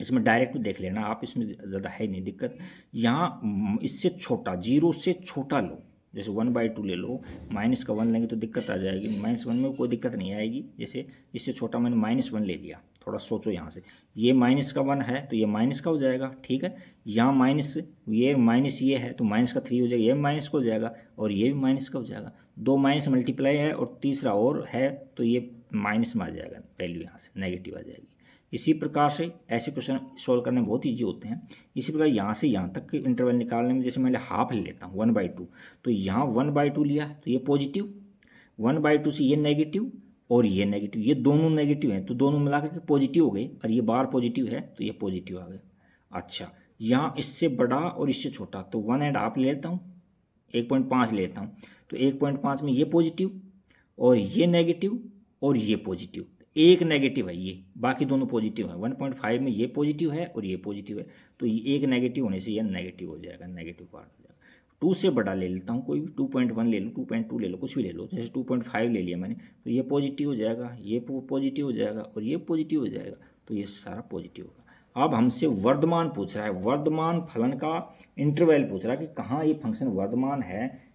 इसमें डायरेक्ट देख लेना आप, इसमें ज़्यादा है नहीं दिक्कत। यहाँ इससे छोटा 0 से छोटा लो, जैसे 1/2 ले लो, माइनस का 1 लेंगे तो दिक्कत आ जाएगी, -1 में कोई दिक्कत नहीं आएगी। जैसे इससे छोटा मैंने -1 ले लिया, थोड़ा सोचो यहाँ से, ये माइनस का 1 है तो ये माइनस का हो जाएगा, ठीक है। यहाँ माइनस ये है तो माइनस का 3 हो जाएगा, ये माइनस का हो जाएगा और ये भी माइनस का हो जाएगा। 2 माइनस मल्टीप्लाई है और तीसरा और है तो ये माइनस में आ जाएगा, वैल्यू यहाँ से नेगेटिव आ जाएगी। इसी प्रकार से ऐसे क्वेश्चन सॉल्व करने बहुत ईजी होते हैं। इसी प्रकार यहाँ से यहाँ तक के इंटरवल निकालने में, जैसे मैं हाफ ले लेता हूँ 1/2, तो यहाँ 1/2 लिया तो ये पॉजिटिव, 1/2 से ये नेगेटिव और ये नेगेटिव, ये दोनों नेगेटिव हैं तो दोनों मिलाकर के पॉजिटिव हो गए और ये बार पॉजिटिव है तो ये पॉजिटिव आ गए। अच्छा, यहाँ इससे बड़ा और इससे छोटा तो 1.5 ले लेता हूँ, 1.5 ले लेता हूँ, तो 1.5 में ये पॉजिटिव और ये नेगेटिव और ये पॉजिटिव, एक नेगेटिव है ये, बाकी दोनों पॉजिटिव हैं। 1.5 में ये पॉजिटिव है और ये पॉजिटिव है तो ये एक नेगेटिव होने से ये नेगेटिव हो जाएगा, नेगेटिव पार्ट हो जाएगा। 2 से बड़ा ले लेता हूँ कोई भी, 2.1 ले लो, 2.2 ले लो, कुछ भी ले लो, जैसे 2.5 ले लिया मैंने तो ये पॉजिटिव हो जाएगा, ये पॉजिटिव हो जाएगा और ये पॉजिटिव हो जाएगा, तो ये सारा पॉजिटिव होगा। अब हमसे वर्धमान पूछ रहा है, वर्धमान फलन का इंटरवल पूछ रहा है कि कहाँ ये फंक्शन वर्धमान है,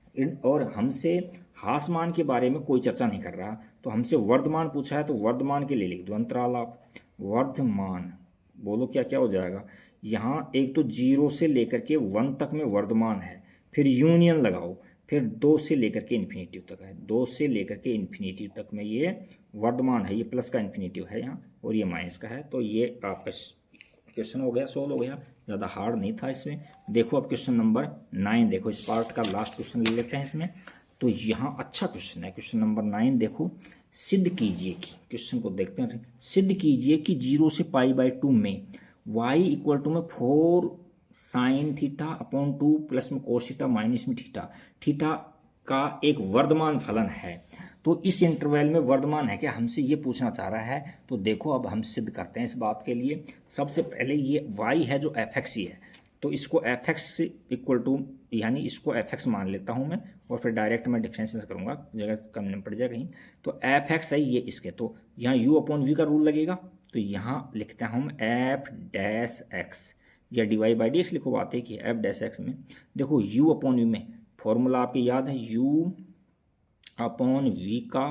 और हमसे हासमान के बारे में कोई चर्चा नहीं कर रहा, तो हमसे वर्धमान पूछा है तो वर्धमान के लिए लिख दो अंतराल आप, वर्धमान बोलो क्या क्या हो जाएगा। यहाँ एक तो 0 से लेकर के 1 तक में वर्धमान है, फिर यूनियन लगाओ, फिर 2 से लेकर के इन्फिनिटिव तक है, 2 से लेकर के इन्फिनिटिव तक में ये वर्धमान है, ये प्लस का इन्फिनिटिव है यहाँ और ये माइनस का है। तो ये आपका क्वेश्चन हो गया, सोल्व हो गया। ज़्यादा हार्ड नहीं था इसमें। देखो अब क्वेश्चन नंबर 9 देखो, इस पार्ट का लास्ट क्वेश्चन ले लेते हैं इसमें। तो यहाँ अच्छा क्वेश्चन है, क्वेश्चन नंबर 9 देखो। सिद्ध कीजिए कि, क्वेश्चन को देखते हैं, सिद्ध कीजिए कि 0 से π/2 में y इक्वल टू में 4 साइन थीटा अपॉन 2 प्लस में कोस थीटा माइनस में थीटा, थीटा का एक वर्धमान फलन है। तो इस इंटरवल में वर्धमान है क्या, हमसे ये पूछना चाह रहा है। तो देखो अब हम सिद्ध करते हैं इस बात के लिए। सबसे पहले ये y है जो fx ही है, तो इसको fx इक्वल टू, यानी इसको fx मान लेता हूँ मैं, और फिर डायरेक्ट मैं डिफरेंशिएशन करूँगा, जगह कम पड़ जाए कहीं। तो fx है ये इसके, तो यहाँ u अपॉन v का रूल लगेगा। तो यहाँ लिखते हैं हम f डैश x, या dy/dx लिखो, बात है कि f डैश x में देखो u अपॉन v में फॉर्मूला आपके याद है, u अपॉन v का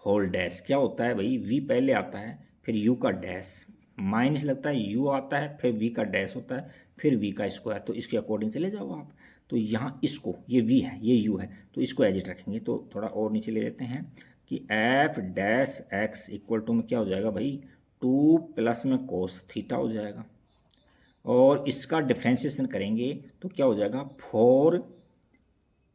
होल डैश। क्या होता है भाई, v पहले आता है फिर u का डैश, माइनस लगता है, u आता है फिर v का डैश होता है, फिर v का स्क्वायर। तो इसके अकॉर्डिंग चले जाओ आप। तो यहाँ इसको, ये v है ये u है, तो इसको एजिट रखेंगे। तो थोड़ा और नीचे ले लेते हैं कि f dash x equal to में क्या हो जाएगा भाई, 2 प्लस में कोस थीटा हो जाएगा। और इसका डिफ्रेंशिएशन करेंगे तो क्या हो जाएगा, 4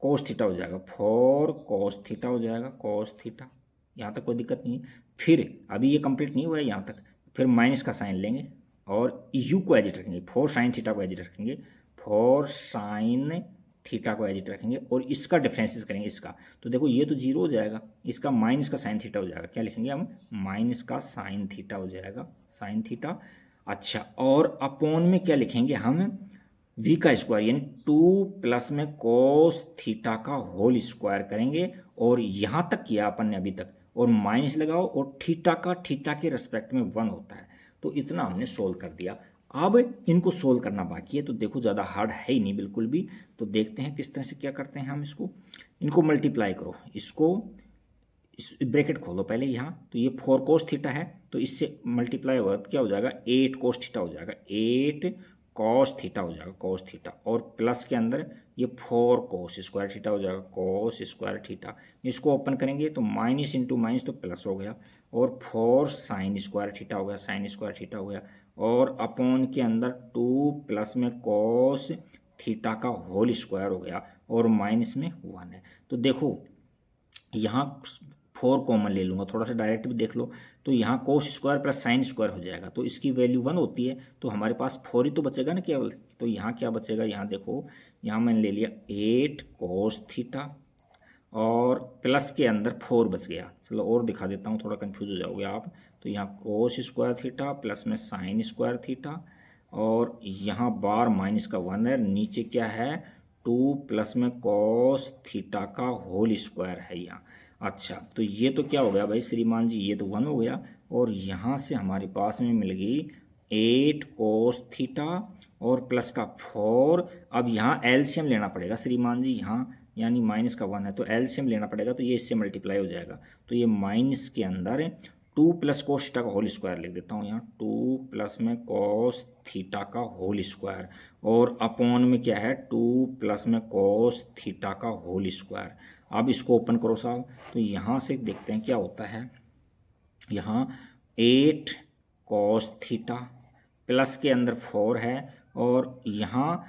कोस थीटा हो जाएगा, 4 कोस थीटा हो जाएगा, कोस थीटा। यहाँ तक कोई दिक्कत नहीं है। फिर अभी ये कंप्लीट नहीं हुआ है यहाँ तक, फिर माइनस का साइन लेंगे और u को एजिट रखेंगे, 4 साइन थीटा को एजिट रखेंगे, 4 साइन थीटा को एजिट रखेंगे और इसका डिफरेंशिएशन करेंगे इसका। तो देखो ये तो 0 हो जाएगा, इसका माइनस का साइन थीटा हो जाएगा। क्या लिखेंगे हम, माइनस का साइन थीटा हो जाएगा, साइन थीटा। अच्छा, और अपॉन में क्या लिखेंगे हम, v का स्क्वायर, यानी 2 प्लस में कोस थीटा का होल स्क्वायर करेंगे। और यहाँ तक किया अपन ने अभी तक, और माइनस लगाओ, और थीटा का थीटा के रिस्पेक्ट में 1 होता है। तो इतना हमने सोल्व कर दिया। अब इनको सोल्व करना बाकी है। तो देखो ज़्यादा हार्ड है ही नहीं बिल्कुल भी। तो देखते हैं किस तरह से क्या करते हैं हम इसको। इनको मल्टीप्लाई करो, इसको इस ब्रैकेट खोलो पहले यहाँ। तो ये 4 कोस थीटा है, तो इससे मल्टीप्लाई होगा तो क्या हो जाएगा, 8 कोस थीटा हो जाएगा, 8 कॉस थीटा हो जाएगा, कॉस थीटा। और प्लस के अंदर ये 4 कोस स्क्वायर थीटा हो जाएगा, कॉस स्क्वायर थीटा। इसको ओपन करेंगे तो माइनस इंटू माइनस तो प्लस हो गया, और 4 साइन स्क्वायर थीटा हो गया, साइन स्क्वायर थीटा हो गया। और अपॉन के अंदर 2 प्लस में कॉस थीटा का होल स्क्वायर हो गया, और माइनस में 1 है। तो देखो यहाँ 4 कॉमन ले लूँगा, थोड़ा सा डायरेक्ट भी देख लो। तो यहाँ cos square plus sine square हो जाएगा, तो इसकी वैल्यू 1 होती है। तो हमारे पास 4 ही तो बचेगा ना केवल। तो यहाँ क्या बचेगा, यहाँ देखो, यहाँ मैंने ले लिया 8 कोस थीटा, और प्लस के अंदर 4 बच गया। चलो और दिखा देता हूँ, थोड़ा कन्फ्यूज हो जाओगे आप। तो यहाँ कोस स्क्वायर थीटा प्लस में साइन स्क्वायर थीटा, और यहाँ बार माइनस का 1 है, नीचे क्या है, 2 प्लस में कॉस थीटा का होल स्क्वायर है यहाँ। अच्छा, तो ये तो क्या हो गया भाई श्रीमान जी, ये तो 1 हो गया। और यहाँ से हमारे पास में मिल गई 8 कोस थीटा और प्लस का 4। अब यहाँ एलसीएम लेना पड़ेगा श्रीमान जी, यहाँ यानी माइनस का 1 है तो एलसीएम लेना पड़ेगा, तो ये इससे मल्टीप्लाई हो जाएगा। तो ये माइनस के अंदर 2 प्लस कोस थीटा का होल स्क्वायर लिख देता हूँ यहाँ, 2 प्लस में कोस थीटा का होल स्क्वायर, और अपॉन में क्या है, 2 प्लस में कोस थीटा का होल स्क्वायर। अब इसको ओपन करो साहब, तो यहाँ से देखते हैं क्या होता है। यहाँ 8 कोस थीटा प्लस के अंदर 4 है, और यहाँ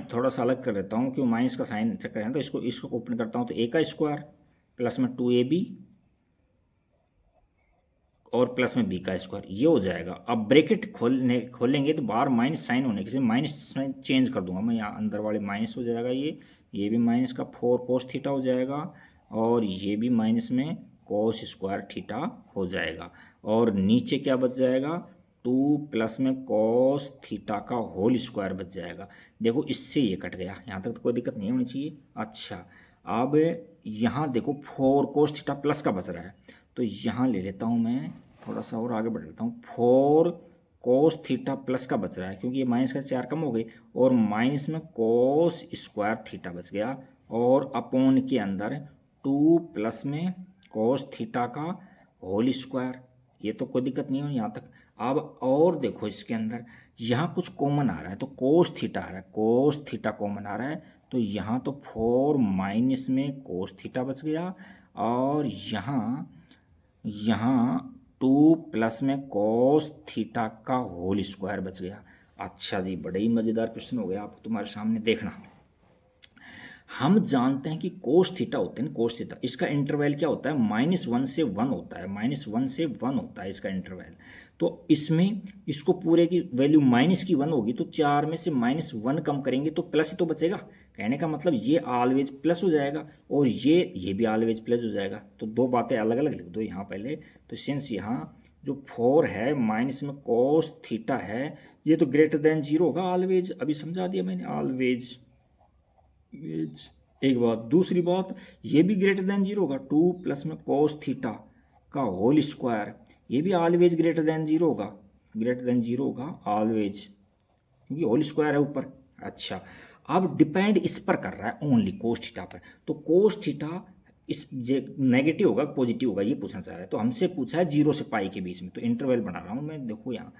थोड़ा सा अलग कर देता हूँ क्यों, माइनस का साइन चेक करें। तो इसको ओपन करता हूँ, तो a का स्क्वायर प्लस में 2ab और प्लस में b का स्क्वायर, ये हो जाएगा। अब ब्रैकेट खोलेंगे तो बाहर माइनस साइन होने के माइनस साइन चेंज कर दूंगा मैं, यहाँ अंदर वाले माइनस हो जाएगा, ये भी माइनस का 4 कोस थीटा हो जाएगा, और ये भी माइनस में कोस स्क्वायर थीटा हो जाएगा। और नीचे क्या बच जाएगा, 2 प्लस में कोस थीटा का होल स्क्वायर बच जाएगा। देखो इससे ये कट गया, यहाँ तक तो कोई दिक्कत नहीं होनी चाहिए। अच्छा, अब यहाँ देखो 4 कोस थीटा प्लस का बच रहा है, तो यहाँ ले लेता हूँ मैं, थोड़ा सा और आगे बढ़ लेता हूँ। 4 कोस थीटा प्लस का बच रहा है, क्योंकि ये माइनस का 4 कम हो गई, और माइनस में कोस स्क्वायर थीटा बच गया, और अपॉन के अंदर 2 प्लस में कोस थीटा का होल स्क्वायर। ये तो कोई दिक्कत नहीं है यहाँ तक। अब और देखो इसके अंदर यहाँ कुछ कॉमन आ रहा है, तो कोस थीटा आ रहा है, कोस थीटा कॉमन आ रहा है। तो यहाँ तो 4 माइनस में कोस थीटा बच गया, और यहाँ 2 प्लस में कोस थीटा का होल स्क्वायर बच गया। अच्छा जी, बड़े ही मज़ेदार क्वेश्चन हो गया आपको, तुम्हारे सामने देखना। हम जानते हैं कि कोस थीटा होते हैं, कोस थीटा, इसका इंटरवल क्या होता है, -1 से 1 होता है, -1 से 1 होता है इसका इंटरवल। तो इसमें इसको पूरे की वैल्यू -1 होगी, तो 4 में से -1 कम करेंगे तो प्लस ही तो बचेगा। कहने का मतलब ये ऑलवेज प्लस हो जाएगा और ये भी ऑलवेज प्लस हो जाएगा। तो दो बातें अलग अलग लिख दो यहाँ पहले। तो सिंस यहाँ जो 4 है माइनस में कोस थीटा है, ये तो ग्रेटर देन 0 होगा ऑलवेज, अभी समझा दिया मैंने, ऑलवेज। एक बात, दूसरी बात, ये भी ग्रेटर देन 0 होगा, 2 प्लस में कोस थीटा का होल स्क्वायर, ये भी ऑलवेज ग्रेटर देन 0 होगा, ग्रेटर देन 0 होगा ऑलवेज, क्योंकि होल स्क्वायर है ऊपर। अच्छा, अब डिपेंड इस पर कर रहा है ओनली कोस थीटा पर, तो कोस थीटा इस नेगेटिव होगा पॉजिटिव होगा ये पूछना चाह रहा है। तो हमसे पूछा है 0 से पाई के बीच में, तो इंटरवल बना रहा हूँ मैं, देखो यहाँ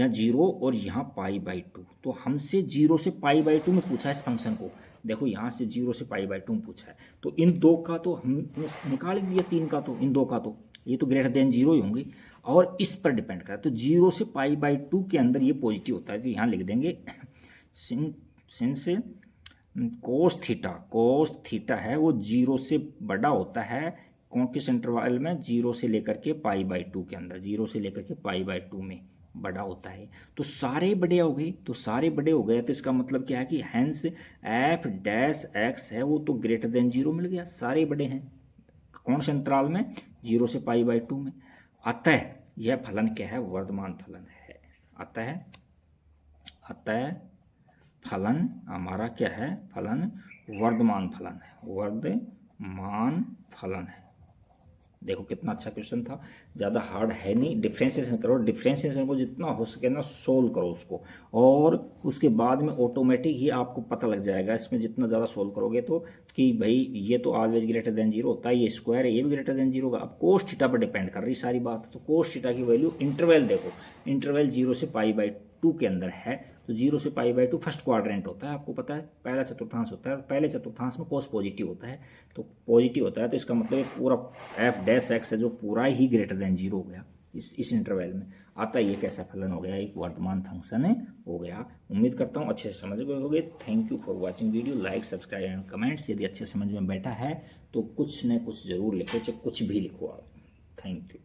0 और यहाँ π/2, तो हमसे 0 से π/2 में पूछा है इस फंक्शन को। देखो यहाँ से 0 से π/2 में पूछा है, तो इन दो का तो हमने निकाल दिया, 3 का तो, इन दो का तो ये तो ग्रेटर देन 0 ही होंगे, और इस पर डिपेंड करा, तो 0 से π/2 के अंदर ये पॉजिटिव होता है, तो यहाँ लिख देंगे सिंस कोस थीटा है वो 0 से बड़ा होता है, कौन किस इंटरवल में, 0 से लेकर के π/2 के अंदर, 0 से लेकर के π/2 में बड़ा होता है। तो सारे बड़े हो गए, तो इसका मतलब क्या है कि हैंस f'(x) है वो तो ग्रेटर देन 0 मिल गया, सारे बड़े हैं, कौन से अंतराल में, 0 से π/2 में। अतः यह फलन क्या है, वर्धमान फलन है। अतः फलन हमारा क्या है, फलन वर्धमान फलन है, वर्धमान फलन है। देखो कितना अच्छा क्वेश्चन था, ज़्यादा हार्ड है नहीं। डिफ्रेंशिएशन करो, डिफ्रेंशिएशन को जितना हो सके ना सोल्व करो उसको, और उसके बाद में ऑटोमेटिक ही आपको पता लग जाएगा इसमें जितना ज़्यादा सोल्व करोगे तो, कि भाई ये तो ऑलवेज ग्रेटर देन 0 होता है, ये स्क्वायर है, ये भी ग्रेटर देन 0 होगा। अब कोस थीटा पर डिपेंड कर रही सारी बात, तो कोस थीटा की वैल्यू इंटरवल देखो, इंटरवल 0 से π/2 के अंदर है, तो 0 से π/2 फर्स्ट क्वाड्रेंट होता है, आपको पता है, पहला चतुर्थांश होता है, पहले चतुर्थांश में कोस पॉजिटिव होता है, तो पॉजिटिव होता है, तो इसका मतलब पूरा f'(x) है जो पूरा ही ग्रेटर देन 0 हो गया इस इंटरवल में। आता ये कैसा फलन हो गया, एक वर्धमान फंक्शन हो गया। उम्मीद करता हूँ अच्छे से समझ गए होगे। Thank you for watching video, like subscribe and comments. यदि अच्छे समझ में बैठा है तो कुछ न कुछ जरूर लिखो, चाहे कुछ भी लिखो आप। Thank you.